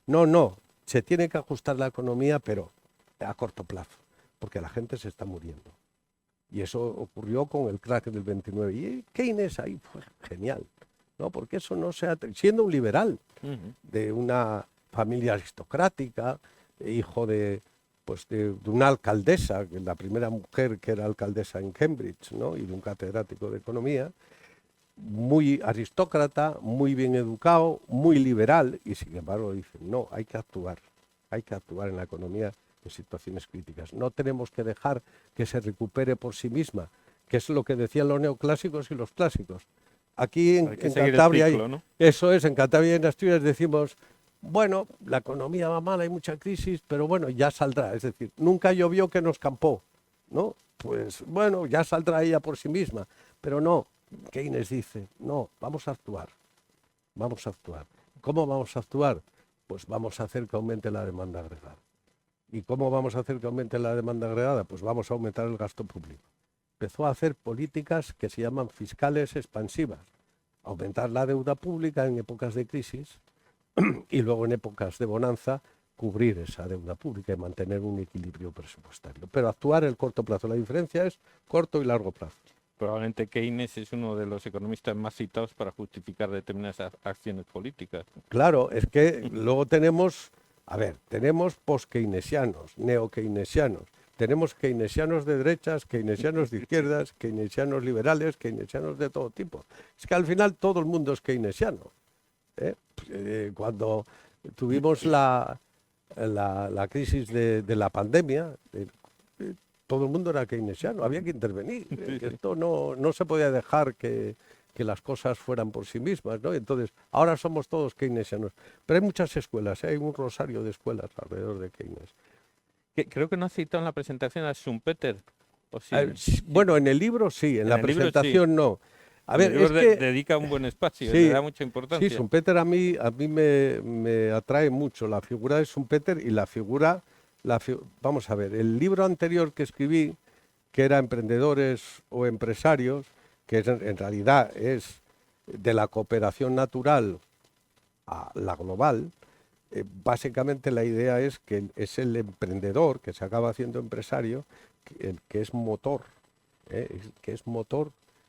No, se tiene que ajustar la economía, pero a corto plazo, porque la gente se está muriendo. Y eso ocurrió con el crack del 29. Y Keynes ahí fue genial, ¿no? Porque eso no se ha... Siendo un liberal, de una familia aristocrática, hijo de una alcaldesa, la primera mujer que era alcaldesa en Cambridge, ¿no? Y de un catedrático de economía, muy aristócrata, muy bien educado, muy liberal, y sin embargo dicen, no, hay que actuar en la economía en situaciones críticas. No tenemos que dejar que se recupere por sí misma, que es lo que decían los neoclásicos y los clásicos. Aquí en Cantabria, ciclo, ¿no? Eso es, en Cantabria y en Asturias decimos, bueno, la economía va mal, hay mucha crisis, pero bueno, ya saldrá. Es decir, nunca llovió que nos campó, ¿no? Pues bueno, ya saldrá ella por sí misma. Pero no, Keynes dice, no, vamos a actuar. ¿Cómo vamos a actuar? Pues vamos a hacer que aumente la demanda agregada. ¿Y cómo vamos a hacer que aumente la demanda agregada? Pues vamos a aumentar el gasto público. Empezó a hacer políticas que se llaman fiscales expansivas. Aumentar la deuda pública en épocas de crisis y luego en épocas de bonanza cubrir esa deuda pública y mantener un equilibrio presupuestario. Pero actuar en el corto plazo. La diferencia es corto y largo plazo. Probablemente Keynes es uno de los economistas más citados para justificar determinadas acciones políticas. Claro, es que luego tenemos post-keynesianos, neo-keynesianos, tenemos keynesianos de derechas, keynesianos de izquierdas, keynesianos liberales, keynesianos de todo tipo. Es que al final todo el mundo es keynesiano. Cuando tuvimos la crisis de la pandemia, todo el mundo era keynesiano, había que intervenir. Esto no se podía dejar que las cosas fueran por sí mismas, ¿no? Entonces, ahora somos todos keynesianos. Pero hay muchas escuelas, hay un rosario de escuelas alrededor de Keynes. Creo que no has citado en la presentación a Schumpeter. ¿O sí? Bueno, en el libro sí, en la presentación no. A ver, es que dedica un buen espacio, le da mucha importancia. Sí, Schumpeter a mí me atrae mucho la figura de Schumpeter y vamos a ver, el libro anterior que escribí, que era Emprendedores o Empresarios, que en realidad es de la cooperación natural a la global, básicamente la idea es que es el emprendedor que se acaba haciendo empresario, que es motor,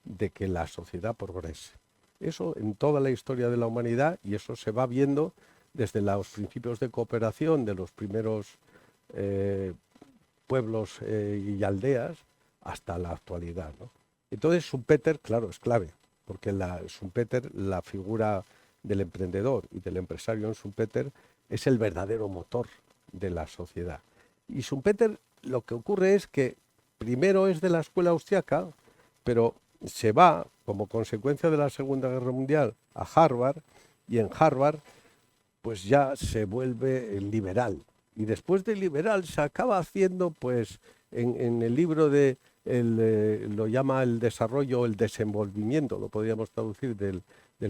de que la sociedad progrese. Eso en toda la historia de la humanidad, y eso se va viendo desde los principios de cooperación de los primeros pueblos y aldeas hasta la actualidad, ¿no? Entonces Schumpeter, claro, es clave, porque Schumpeter, la figura del emprendedor y del empresario en Schumpeter, es el verdadero motor de la sociedad. Y Schumpeter, lo que ocurre es que primero es de la escuela austriaca, pero se va, como consecuencia de la Segunda Guerra Mundial, a Harvard, y en Harvard pues ya se vuelve liberal. Y después de liberal se acaba haciendo, pues, en el libro lo llama el desarrollo, el desenvolvimiento, lo podríamos traducir, del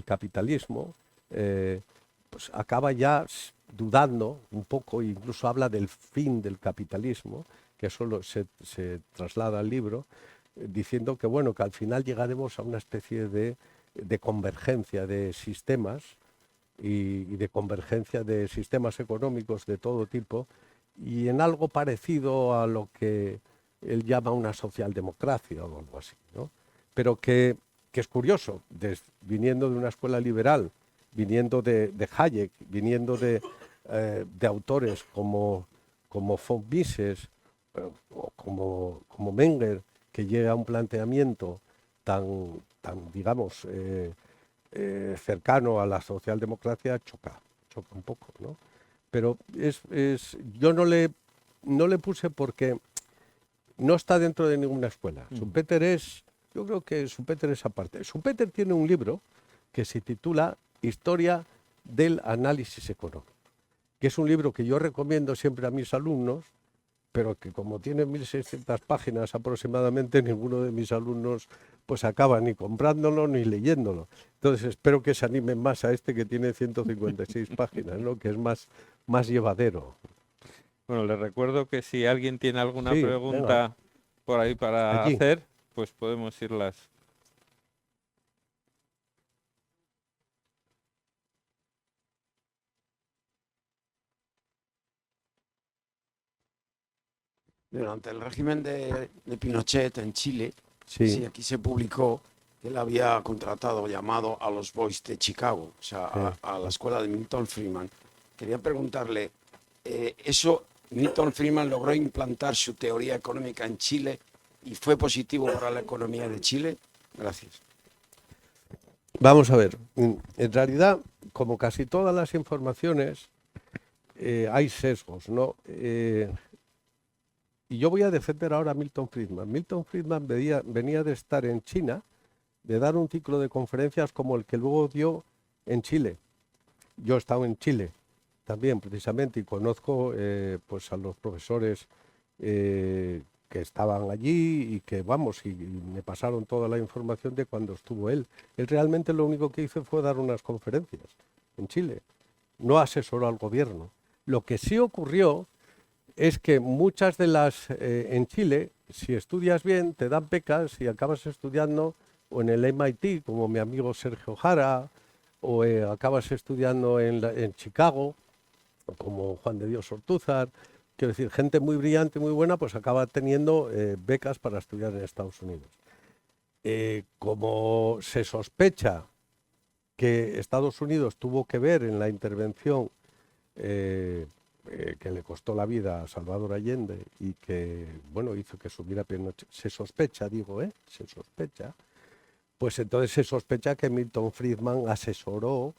capitalismo, pues acaba ya dudando un poco, incluso habla del fin del capitalismo, que eso se traslada al libro, diciendo que, bueno, que al final llegaremos a una especie de convergencia de sistemas y de convergencia de sistemas económicos de todo tipo, y en algo parecido a lo que él llama una socialdemocracia o algo así, ¿no? Pero que es curioso, viniendo de una escuela liberal, viniendo de Hayek, viniendo de autores como von Mises o como Menger, que llega a un planteamiento tan digamos, cercano a la socialdemocracia, choca un poco, ¿no? Pero yo no le puse porque no está dentro de ninguna escuela. Yo creo que Schumpeter es aparte. Schumpeter tiene un libro que se titula Historia del análisis económico, que es un libro que yo recomiendo siempre a mis alumnos, pero que como tiene 1.600 páginas aproximadamente, ninguno de mis alumnos pues acaba ni comprándolo ni leyéndolo. Entonces espero que se animen más a este que tiene 156 páginas, ¿no? Que es más llevadero. Bueno, les recuerdo que si alguien tiene alguna Sí, venga, pregunta por ahí para allí. hacer, pues podemos irlas. Durante el régimen de Pinochet en Chile, Sí, sí, aquí se publicó que él había contratado, llamado a los Boys de Chicago, o sea, sí. a la escuela de Milton Friedman. Quería preguntarle, Milton Friedman logró implantar su teoría económica en Chile y fue positivo para la economía de Chile. Gracias. Vamos a ver, en realidad, como casi todas las informaciones, hay sesgos, ¿no? Y yo voy a defender ahora a Milton Friedman. Milton Friedman venía de estar en China, de dar un ciclo de conferencias como el que luego dio en Chile. Yo he estado en Chile también, precisamente, y conozco pues a los profesores que estaban allí y que, vamos, y me pasaron toda la información de cuando estuvo él. Él realmente lo único que hizo fue dar unas conferencias en Chile, no asesoró al gobierno. Lo que sí ocurrió es que muchas de las, en Chile, si estudias bien, te dan becas y acabas estudiando o en el MIT, como mi amigo Sergio Jara, o acabas estudiando en Chicago, como Juan de Dios Ortúzar. Quiero decir, gente muy brillante, muy buena, pues acaba teniendo becas para estudiar en Estados Unidos. Como se sospecha que Estados Unidos tuvo que ver en la intervención que le costó la vida a Salvador Allende y que, bueno, hizo que subiera Pinochet, se sospecha, digo, se sospecha, pues entonces se sospecha que Milton Friedman asesoró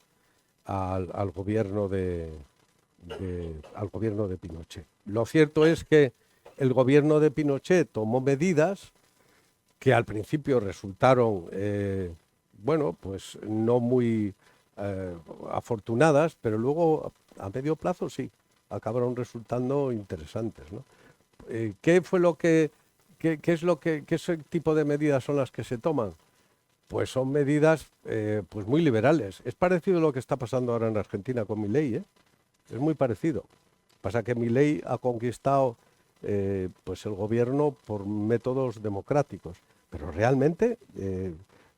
al gobierno al gobierno de Pinochet. Lo cierto es que el gobierno de Pinochet tomó medidas que al principio resultaron, bueno, pues no muy afortunadas, pero luego a medio plazo sí, acabaron resultando interesantes, ¿no? ¿Qué fue lo que, qué es lo que, qué tipo de medidas son las que se toman? Pues son medidas pues muy liberales. Es parecido a lo que está pasando ahora en Argentina con Milei, ¿eh? Es muy parecido. Pasa que Milei ha conquistado pues el gobierno por métodos democráticos, pero realmente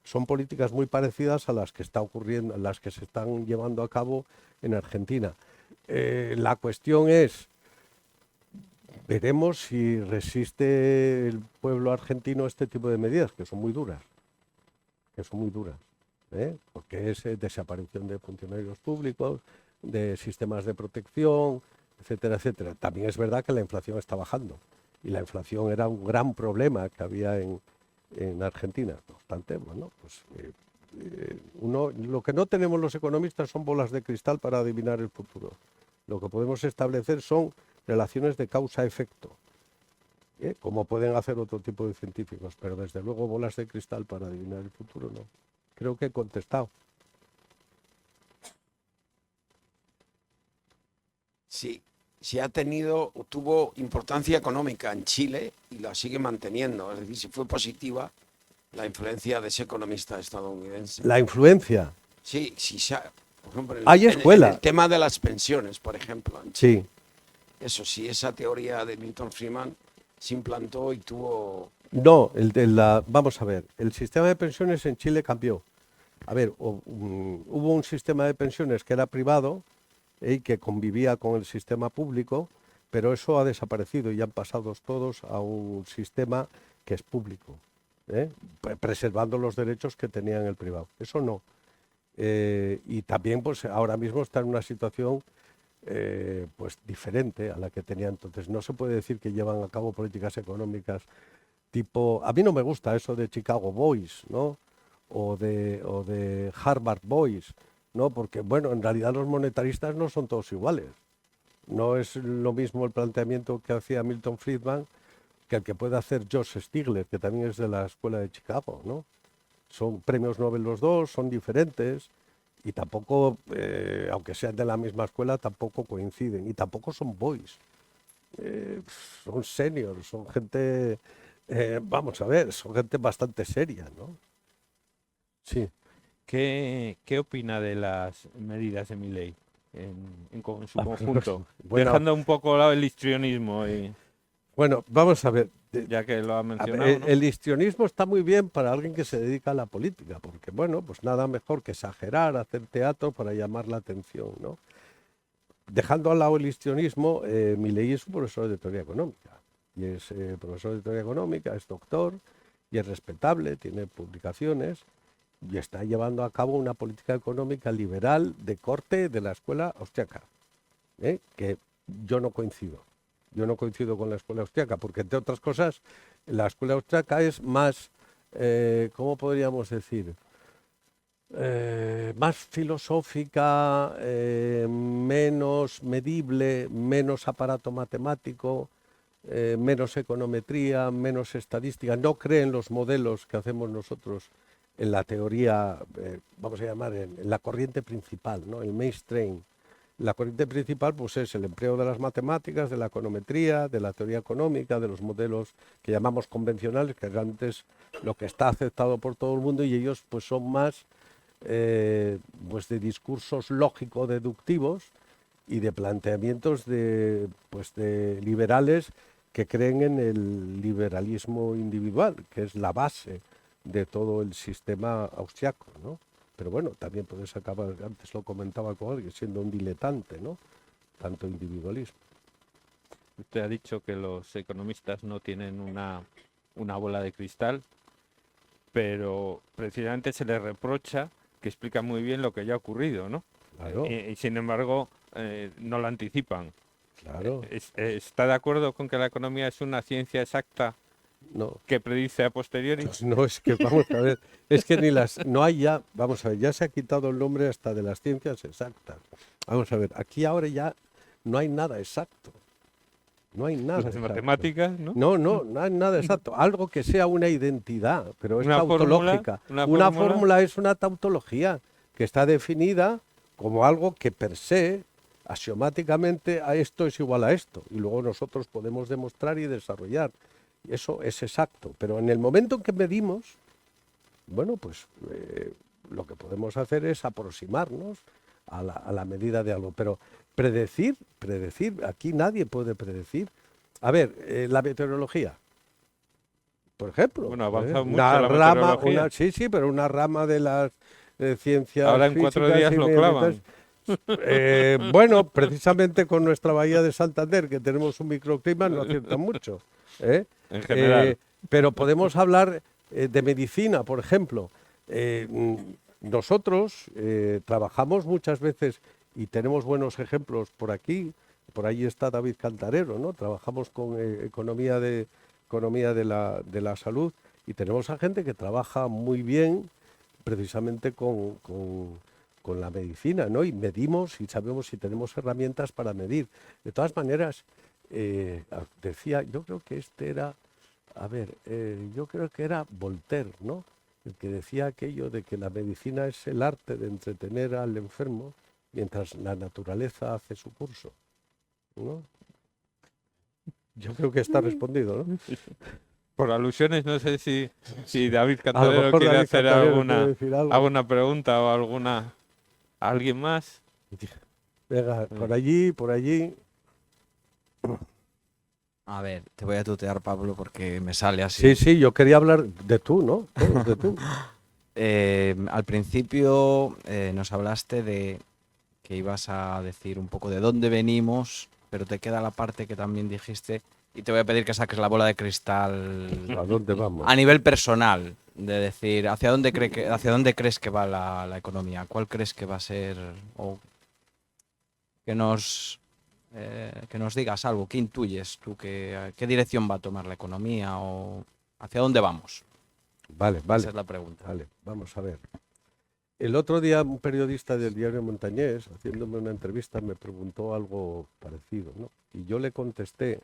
son políticas muy parecidas a las que está ocurriendo, a las que se están llevando a cabo en Argentina. La cuestión es, veremos si resiste el pueblo argentino a este tipo de medidas, que son muy duras, porque es desaparición de funcionarios públicos, de sistemas de protección, etcétera, etcétera. También es verdad que la inflación está bajando y la inflación era un gran problema que había en Argentina. No obstante, bueno, pues lo que no tenemos los economistas son bolas de cristal para adivinar el futuro. Lo que podemos establecer son relaciones de causa-efecto, como pueden hacer otro tipo de científicos, pero desde luego bolas de cristal para adivinar el futuro no. Creo que he contestado. Sí, sí tuvo importancia económica en Chile y la sigue manteniendo. Es decir, si fue positiva la influencia de ese economista estadounidense. La influencia. Sí, sí, por ejemplo, Hay en escuela. el tema de las pensiones, por ejemplo. En Sí. Chile. Eso sí, esa teoría de Milton Friedman se implantó y tuvo... No, vamos a ver, el sistema de pensiones en Chile cambió. A ver, hubo un sistema de pensiones que era privado y que convivía con el sistema público, pero eso ha desaparecido y han pasado todos a un sistema que es público, preservando los derechos que tenían el privado. Eso no. Y también pues ahora mismo está en una situación pues diferente a la que tenía entonces. No se puede decir que llevan a cabo políticas económicas tipo, a mí no me gusta eso de Chicago Boys, ¿no? O de Harvard Boys, ¿no? Porque, bueno, en realidad los monetaristas no son todos iguales. No es lo mismo el planteamiento que hacía Milton Friedman que el que puede hacer George Stigler, que también es de la escuela de Chicago, ¿no? Son premios Nobel los dos, son diferentes y tampoco, aunque sean de la misma escuela, tampoco coinciden y tampoco son boys. Son seniors, son gente, vamos a ver, son gente bastante seria, ¿no? Sí. ¿Qué opina de las medidas de Milei? en su conjunto, Bueno. dejando un poco a lado el histrionismo, Bueno, vamos a ver. ya que lo ha A ver, mencionado, ¿no? el histrionismo está muy bien para alguien que se dedica a la política, porque bueno, pues nada mejor que exagerar, hacer teatro para llamar la atención, ¿no? Dejando al lado el histrionismo, Milei es un profesor de teoría económica, y es profesor de teoría económica, es doctor, y es respetable, tiene publicaciones, y está llevando a cabo una política económica liberal de corte de la escuela austriaca, que yo no coincido. Yo no coincido con la escuela austriaca, porque entre otras cosas, la escuela austriaca es más, ¿cómo podríamos decir? Más filosófica, menos medible, menos aparato matemático, menos econometría, menos estadística. No cree en los modelos que hacemos nosotros en la teoría, vamos a llamar, en la corriente principal, ¿no? El mainstream. La corriente principal pues, es el empleo de las matemáticas, de la econometría, de la teoría económica, de los modelos que llamamos convencionales, que realmente es lo que está aceptado por todo el mundo, y ellos pues, son más pues de discursos lógico-deductivos y de planteamientos pues de liberales que creen en el liberalismo individual, que es la base de todo el sistema austriaco, ¿no? Pero bueno, también puedes acabar, antes lo comentaba con alguien, siendo un diletante, ¿no? Tanto individualismo. Usted ha dicho que los economistas no tienen una bola de cristal, pero precisamente se les reprocha que explican muy bien lo que ya ha ocurrido, ¿no? Claro, Y sin embargo, no lo anticipan. claro. ¿Está de acuerdo con que la economía es una ciencia exacta No, que predice a posteriori? pues no, es que vamos a ver, es que ni las, no hay ya, vamos a ver, ya se ha quitado el nombre hasta de las ciencias exactas. Vamos a ver, aquí ahora ya no hay nada exacto. No hay nada Las exacto. matemáticas, ¿no? No hay nada exacto. Algo que sea una identidad, pero es Una fórmula, tautológica. una Una fórmula. fórmula es una tautología que está definida como algo que per se, axiomáticamente, a esto es igual a esto. Y luego nosotros podemos demostrar y desarrollar. Eso es exacto. Pero en el momento en que medimos, bueno, pues lo que podemos hacer es aproximarnos a la medida de algo. Pero predecir, aquí nadie puede predecir. A ver, la meteorología, por ejemplo. Bueno, ha avanzado mucho Una la rama, meteorología. sí, pero una rama de las ciencias Ahora en 4 físicas días y lo medioambientales. clavan. Bueno, precisamente con nuestra bahía de Santander, que tenemos un microclima, no acierta mucho. ¿eh? En general. Pero podemos hablar de medicina, por ejemplo. Nosotros trabajamos muchas veces y tenemos buenos ejemplos por aquí. Por ahí está David Cantarero, ¿no? Trabajamos con economía de la salud, y tenemos a gente que trabaja muy bien precisamente con la medicina, ¿no? Y medimos y sabemos si tenemos herramientas para medir. De todas maneras, decía, yo creo que yo creo que era Voltaire, ¿no? El que decía aquello de que la medicina es el arte de entretener al enfermo mientras la naturaleza hace su curso, ¿no? Yo creo que está respondido, ¿no? Por alusiones, no sé si David A lo Cantarero mejor quiere David hacer Cantarero quiere decir algo. alguna pregunta o alguien más. Venga, por allí. A ver, te voy a tutear, Pablo, porque me sale así. Sí, yo quería hablar de tú, ¿no? De tú. Al principio nos hablaste de que ibas a decir un poco de dónde venimos, pero te queda la parte que también dijiste, y te voy a pedir que saques la bola de cristal ¿A dónde vamos? a nivel personal, de decir, ¿hacia dónde crees que va la economía? ¿Cuál crees que va a ser? O que nos digas algo, ¿qué intuyes tú? ¿Qué dirección va a tomar la economía? ¿O hacia dónde vamos? Vale. Esa es la pregunta. Vale, vamos a ver. El otro día un periodista del diario Montañés, haciéndome una entrevista, me preguntó algo parecido, ¿no? Y yo le contesté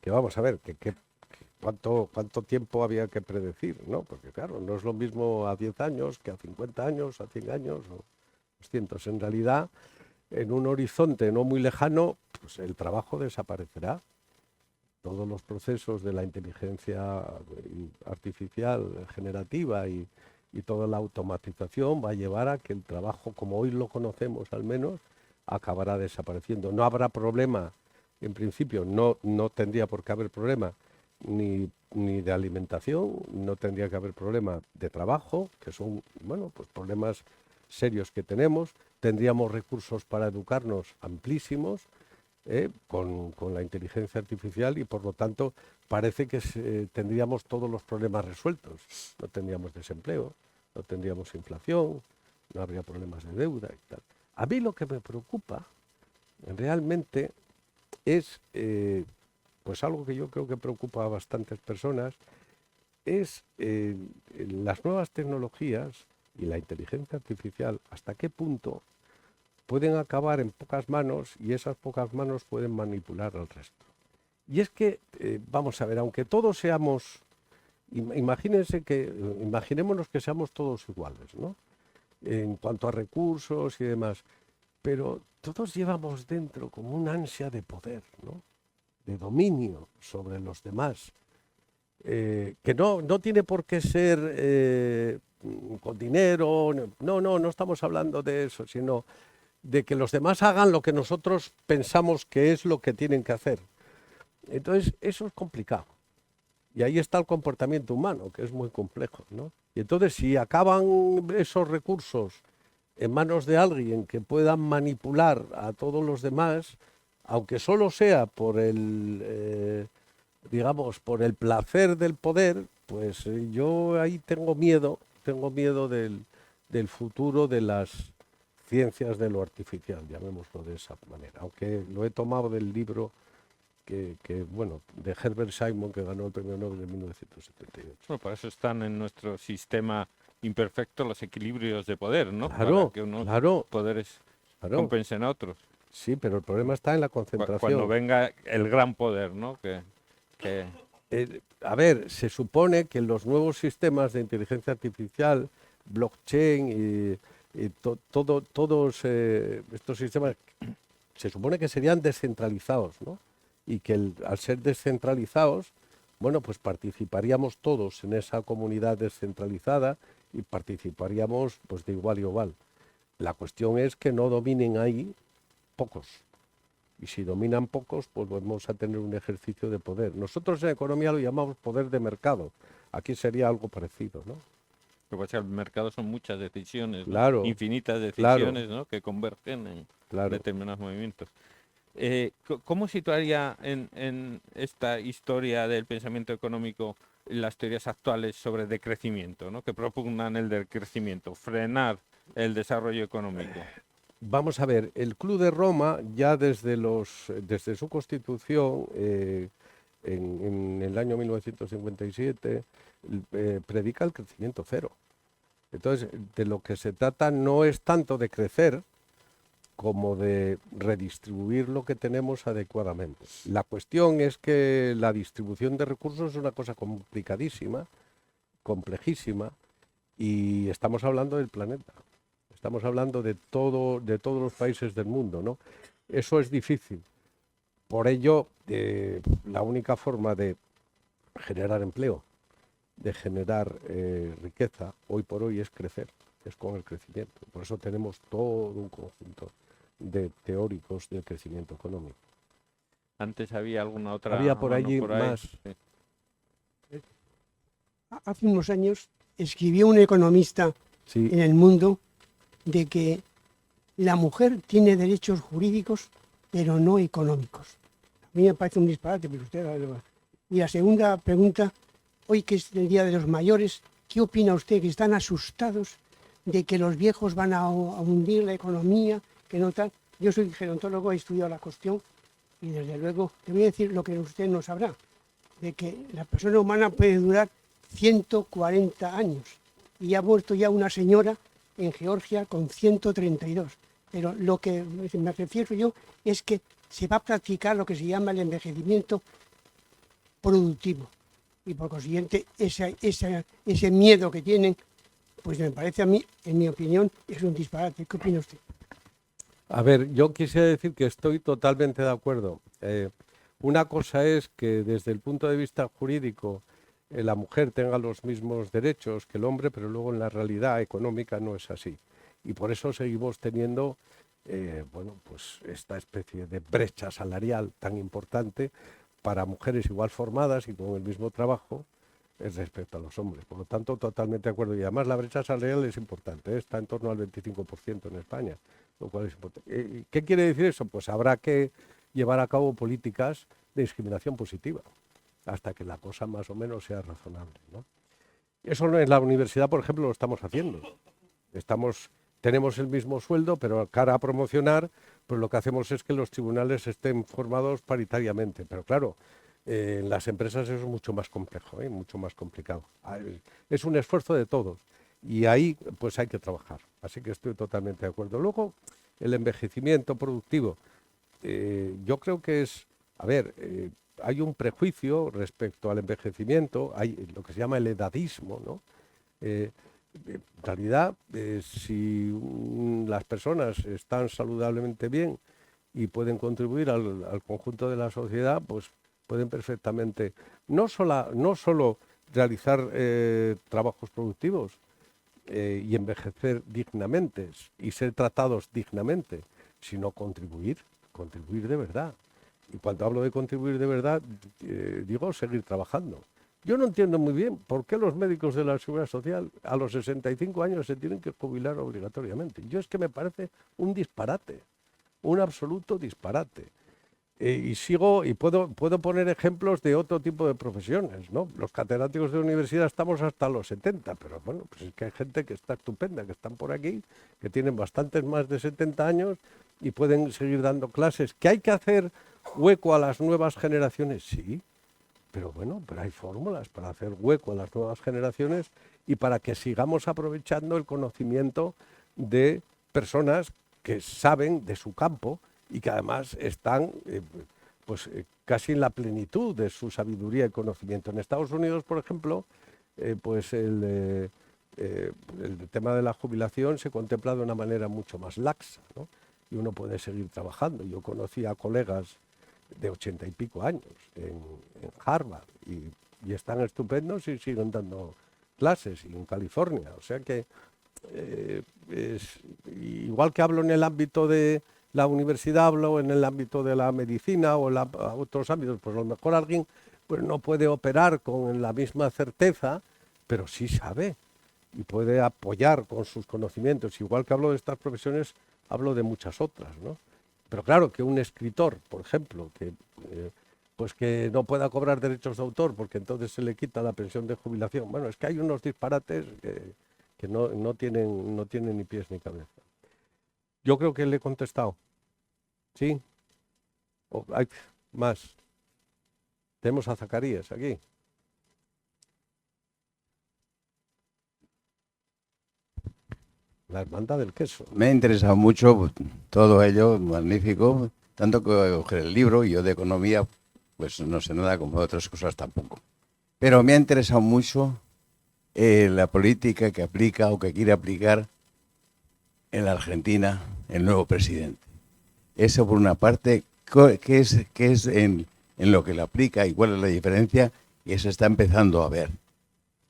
que vamos a ver, cuánto tiempo había que predecir, ¿no? Porque claro, no es lo mismo a 10 años que a 50 años, a 100 años o 200. En realidad, en un horizonte no muy lejano, pues el trabajo desaparecerá. Todos los procesos de la inteligencia artificial generativa y toda la automatización va a llevar a que el trabajo, como hoy lo conocemos al menos, acabará desapareciendo. No habrá problema, en principio, no tendría por qué haber problema ni de alimentación, no tendría que haber problema de trabajo, que son, bueno, pues problemas serios que tenemos. Tendríamos recursos para educarnos amplísimos, con la inteligencia artificial, y por lo tanto parece que tendríamos todos los problemas resueltos. No tendríamos desempleo, no tendríamos inflación, no habría problemas de deuda y tal. A mí lo que me preocupa realmente es, pues algo que yo creo que preocupa a bastantes personas, es las nuevas tecnologías y la inteligencia artificial, hasta qué punto pueden acabar en pocas manos y esas pocas manos pueden manipular al resto. Y es que, vamos a ver, aunque todos seamos, imaginémonos que seamos todos iguales, ¿no? En cuanto a recursos y demás, pero todos llevamos dentro como una ansia de poder, ¿no? De dominio sobre los demás, que no tiene por qué ser con dinero, no estamos hablando de eso, sino de que los demás hagan lo que nosotros pensamos que es lo que tienen que hacer. Entonces, eso es complicado. Y ahí está el comportamiento humano, que es muy complejo, ¿no? Y entonces, si acaban esos recursos en manos de alguien que pueda manipular a todos los demás, aunque solo sea por digamos, por el placer del poder, pues yo ahí tengo miedo del futuro de las ciencias de lo artificial, llamémoslo de esa manera, aunque lo he tomado del libro bueno, de Herbert Simon, que ganó el premio Nobel en 1978. Bueno, para eso están en nuestro sistema imperfecto los equilibrios de poder, ¿no? Claro, para que unos claro, poderes claro. compensen a otros. Sí, pero el problema está en la concentración. Cuando venga el gran poder, ¿no? A ver, se supone que los nuevos sistemas de inteligencia artificial, blockchain todos estos sistemas, se supone que serían descentralizados, ¿no? Y que al ser descentralizados, bueno, pues participaríamos todos en esa comunidad descentralizada y participaríamos pues de igual y igual. La cuestión es que no dominen ahí pocos. Y si dominan pocos, pues vamos a tener un ejercicio de poder. Nosotros en economía lo llamamos poder de mercado. Aquí sería algo parecido, ¿no? Lo que pasa es que el mercado son muchas decisiones, ¿no? Claro, Infinitas decisiones, claro, ¿no? Que convergen en claro. determinados movimientos. ¿Cómo situaría en esta historia del pensamiento económico las teorías actuales sobre decrecimiento, ¿no? Que propugnan el decrecimiento, frenar el desarrollo económico? Vamos a ver, el Club de Roma ya desde su constitución en el año 1957 predica el crecimiento cero. Entonces, de lo que se trata no es tanto de crecer como de redistribuir lo que tenemos adecuadamente. La cuestión es que la distribución de recursos es una cosa complicadísima, complejísima, y estamos hablando del planeta. Estamos hablando de todos los países del mundo, ¿no? Eso es difícil. Por ello, la única forma de generar empleo, de generar riqueza, hoy por hoy es crecer, es con el crecimiento. Por eso tenemos todo un conjunto de teóricos del crecimiento económico. Antes había alguna otra. Había por mano allí por ahí. más. Sí. Hace unos años escribió un economista Sí, en El Mundo de que la mujer tiene derechos jurídicos, pero no económicos. A mí me parece un disparate, pero usted... Y la segunda pregunta, hoy que es el Día de los Mayores, ¿qué opina usted que están asustados de que los viejos van a hundir la economía, que no tal? Yo soy gerontólogo, he estudiado la cuestión y desde luego te voy a decir lo que usted no sabrá, de que la persona humana puede durar 140 años y ha muerto ya una señora en Georgia con 132. Pero lo que me refiero yo es que se va a practicar lo que se llama el envejecimiento productivo. Y por consiguiente, ese miedo que tienen, pues me parece a mí, en mi opinión, es un disparate. ¿Qué opina usted? a ver, yo quisiera decir que estoy totalmente de acuerdo. Una cosa es que desde el punto de vista jurídico la mujer tenga los mismos derechos que el hombre, pero luego en la realidad económica no es así. Y por eso seguimos teniendo bueno, pues esta especie de brecha salarial tan importante para mujeres igual formadas y con el mismo trabajo respecto a los hombres. Por lo tanto, totalmente de acuerdo. Y además la brecha salarial es importante, está en torno al 25% en España, lo cual es importante. ¿Qué quiere decir eso? Pues habrá que llevar a cabo políticas de discriminación positiva hasta que la cosa más o menos sea razonable, ¿no? Eso en la universidad, por ejemplo, lo estamos haciendo. Tenemos el mismo sueldo, pero cara a promocionar, pues lo que hacemos es que los tribunales estén formados paritariamente. Pero claro, en las empresas eso es mucho más complejo, mucho más complicado. Es un esfuerzo de todos y ahí pues hay que trabajar. Así que estoy totalmente de acuerdo. Luego, el envejecimiento productivo. Yo creo que hay un prejuicio respecto al envejecimiento, hay lo que se llama el edadismo, ¿no? En realidad, si las personas están saludablemente bien y pueden contribuir al conjunto de la sociedad, pues pueden perfectamente no solo realizar trabajos productivos y envejecer dignamente y ser tratados dignamente, sino contribuir de verdad. Y cuando hablo de contribuir de verdad, digo seguir trabajando. Yo no entiendo muy bien por qué los médicos de la Seguridad Social a los 65 años se tienen que jubilar obligatoriamente. Yo es que me parece un disparate, un absoluto disparate. Y puedo poner ejemplos de otro tipo de profesiones, ¿no? Los catedráticos de universidad estamos hasta los 70, pero bueno, pues es que hay gente que está estupenda, que están por aquí, que tienen bastantes más de 70 años y pueden seguir dando clases. ¿Que hay que hacer hueco a las nuevas generaciones? Sí, pero bueno, pero hay fórmulas para hacer hueco a las nuevas generaciones y para que sigamos aprovechando el conocimiento de personas que saben de su campo y que además están casi en la plenitud de su sabiduría y conocimiento. En Estados Unidos, por ejemplo, el tema de la jubilación se contempla de una manera mucho más laxa, ¿no? Y uno puede seguir trabajando. Yo conocí a colegas de 80 y pico años en Harvard y están estupendos y siguen dando clases, y en California. O sea que igual que hablo en el ámbito de la universidad, hablo en el ámbito de la medicina o otros ámbitos, pues a lo mejor alguien pues no puede operar con la misma certeza, pero sí sabe y puede apoyar con sus conocimientos. Igual que hablo de estas profesiones, hablo de muchas otras, ¿no? Pero claro, que un escritor, por ejemplo, que no pueda cobrar derechos de autor porque entonces se le quita la pensión de jubilación. Bueno, es que hay unos disparates que no tienen ni pies ni cabeza. Yo creo que le he contestado. ¿Sí? ¿O hay más? Tenemos a Zacarías aquí. La hermandad del queso. Me ha interesado mucho pues, todo ello, magnífico, tanto que voy a coger el libro, y yo de economía pues no sé nada, como de otras cosas tampoco. Pero me ha interesado mucho la política que aplica o que quiere aplicar en la Argentina el nuevo presidente. Eso por una parte, ¿qué es en lo que le aplica y cuál es la diferencia? Y se está empezando a ver.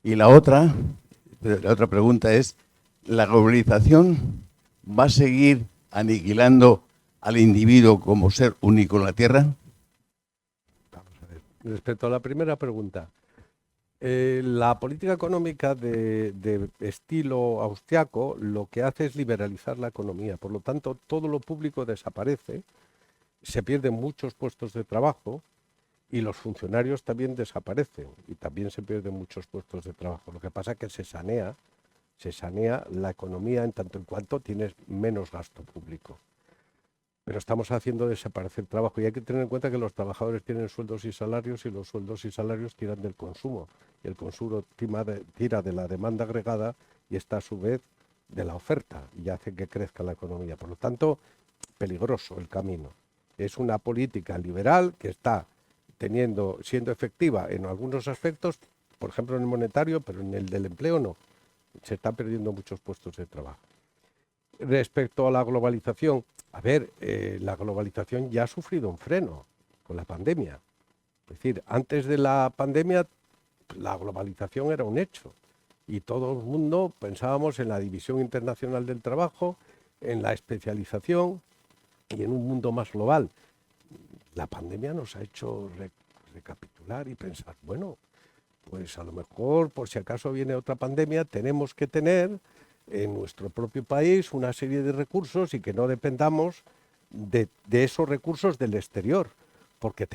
Y la otra pregunta es, ¿la globalización va a seguir aniquilando al individuo como ser único en la Tierra? Vamos a ver. Respecto a la primera pregunta, la política económica de estilo austriaco lo que hace es liberalizar la economía. Por lo tanto, todo lo público desaparece, se pierden muchos puestos de trabajo y los funcionarios también desaparecen y también se pierden muchos puestos de trabajo. Lo que pasa es que se sanea la economía en tanto en cuanto tienes menos gasto público. Pero estamos haciendo desaparecer trabajo y hay que tener en cuenta que los trabajadores tienen sueldos y salarios y los sueldos y salarios tiran del consumo y el consumo tira de la demanda agregada y está a su vez de la oferta y hace que crezca la economía. Por lo tanto, peligroso el camino. Es una política liberal que está siendo efectiva en algunos aspectos, por ejemplo en el monetario, pero en el del empleo no. Se están perdiendo muchos puestos de trabajo. Respecto a la globalización, la globalización ya ha sufrido un freno con la pandemia. Es decir, antes de la pandemia la globalización era un hecho y todo el mundo pensábamos en la división internacional del trabajo, en la especialización y en un mundo más global. La pandemia nos ha hecho recapitular y pensar, bueno, pues a lo mejor, por si acaso viene otra pandemia, tenemos que tener en nuestro propio país una serie de recursos y que no dependamos de esos recursos del exterior, porque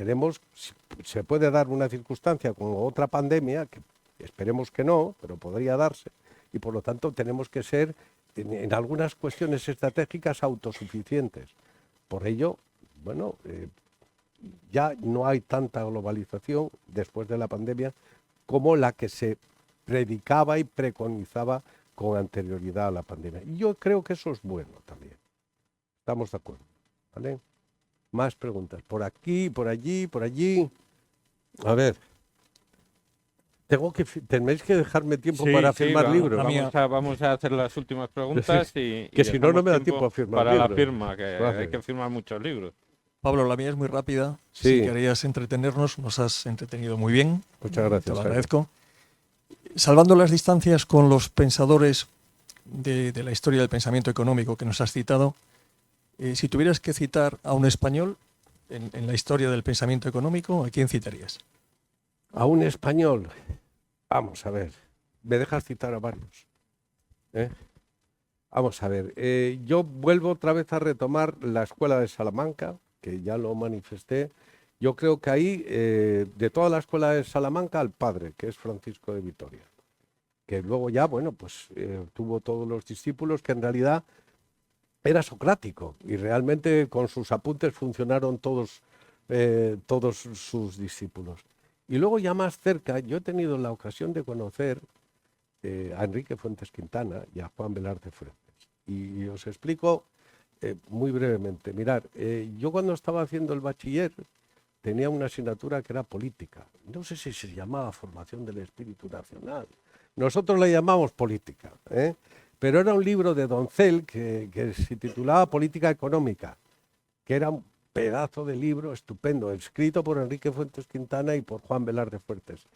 se puede dar una circunstancia con otra pandemia, que esperemos que no, pero podría darse, y por lo tanto tenemos que ser en algunas cuestiones estratégicas autosuficientes. Por ello, bueno, ya no hay tanta globalización después de la pandemia como la que se predicaba y preconizaba con anterioridad a la pandemia. Y yo creo que eso es bueno también. Estamos de acuerdo, ¿vale? Más preguntas. Por aquí, por allí, por allí. A ver. Tenéis que dejarme tiempo para firmar libros. Vamos a hacer las últimas preguntas y que si no, no me da tiempo tiempo a firmar para libros. la firma, que Vale. hay que firmar muchos libros. Pablo, la mía es muy rápida. Sí. Si querías entretenernos, nos has entretenido muy bien. Muchas gracias, Te lo Jaime. agradezco. Salvando las distancias con los pensadores de la historia del pensamiento económico que nos has citado, si tuvieras que citar a un español en la historia del pensamiento económico, ¿a quién citarías? A un español. Vamos a ver. ¿Me dejas citar a varios? Vamos a ver. Yo vuelvo otra vez a retomar la Escuela de Salamanca, que ya lo manifesté. Yo creo que ahí, de toda la Escuela de Salamanca, al padre, que es Francisco de Vitoria, que luego ya, bueno, pues tuvo todos los discípulos, que en realidad era socrático, y realmente con sus apuntes funcionaron todos sus discípulos. Y luego ya más cerca, yo he tenido la ocasión de conocer a Enrique Fuentes Quintana y a Juan Velarde Fuentes. Y os explico muy brevemente. Mirad, yo cuando estaba haciendo el bachiller tenía una asignatura que era política. No sé si se llamaba formación del espíritu nacional. Nosotros le llamamos política, pero era un libro de Doncel que se titulaba Política Económica, que era un pedazo de libro estupendo, escrito por Enrique Fuentes Quintana y por Juan Velarde Fuentes.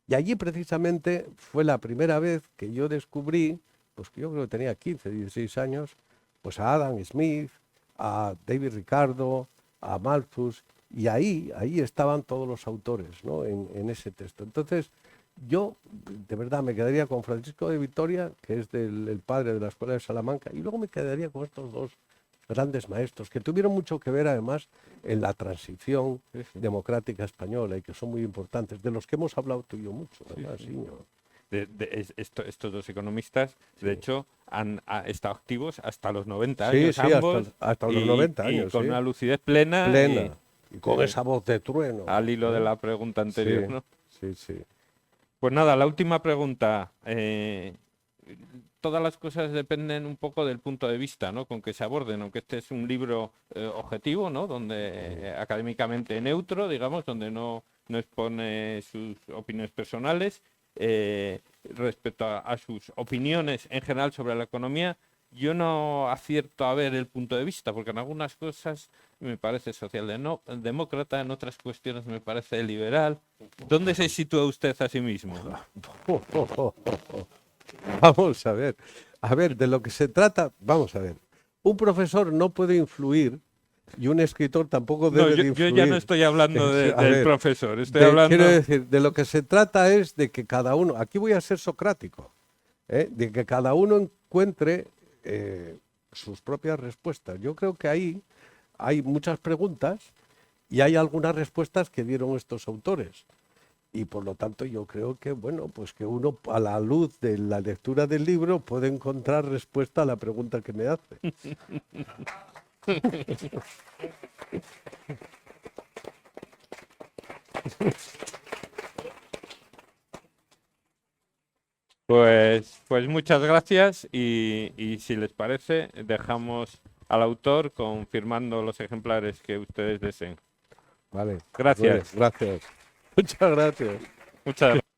Y allí precisamente fue la primera vez que yo descubrí, pues que yo creo que tenía 15, 16 años, pues a Adam Smith, a David Ricardo, a Malthus, y ahí estaban todos los autores, ¿no? en ese texto. Entonces, yo de verdad me quedaría con Francisco de Vitoria, que es el padre de la Escuela de Salamanca, y luego me quedaría con estos dos grandes maestros, que tuvieron mucho que ver además en la transición democrática española y que son muy importantes, de los que hemos hablado tú y yo mucho, ¿verdad, Siño? Estos dos economistas, de hecho, han estado activos hasta los 90 años, ambos, hasta los 90 años. Y con una lucidez plena. Y con esa voz de trueno. Al hilo de la pregunta anterior, ¿no? Sí. Pues nada, la última pregunta. Todas las cosas dependen un poco del punto de vista, ¿no? Con que se aborden, aunque este es un libro objetivo, ¿no? Donde académicamente neutro, digamos, donde no expone sus opiniones personales respecto a sus opiniones en general sobre la economía. Yo no acierto a ver el punto de vista, porque en algunas cosas me parece socialdemócrata, en otras cuestiones me parece liberal. ¿Dónde se sitúa usted a sí mismo? Vamos a ver, de lo que se trata, vamos a ver. Un profesor no puede influir y un escritor tampoco debe de influir. Yo ya no estoy hablando del profesor, estoy hablando... Quiero decir, de lo que se trata es de que cada uno, aquí voy a ser socrático, de que cada uno encuentre sus propias respuestas. Yo creo que ahí hay muchas preguntas y hay algunas respuestas que dieron estos autores. Y por lo tanto yo creo que, bueno, pues que uno a la luz de la lectura del libro puede encontrar respuesta a la pregunta que me hace. Pues muchas gracias y si les parece dejamos al autor confirmando los ejemplares que ustedes deseen. Vale. Gracias. Gracias. Muchas gracias. Muchas gracias.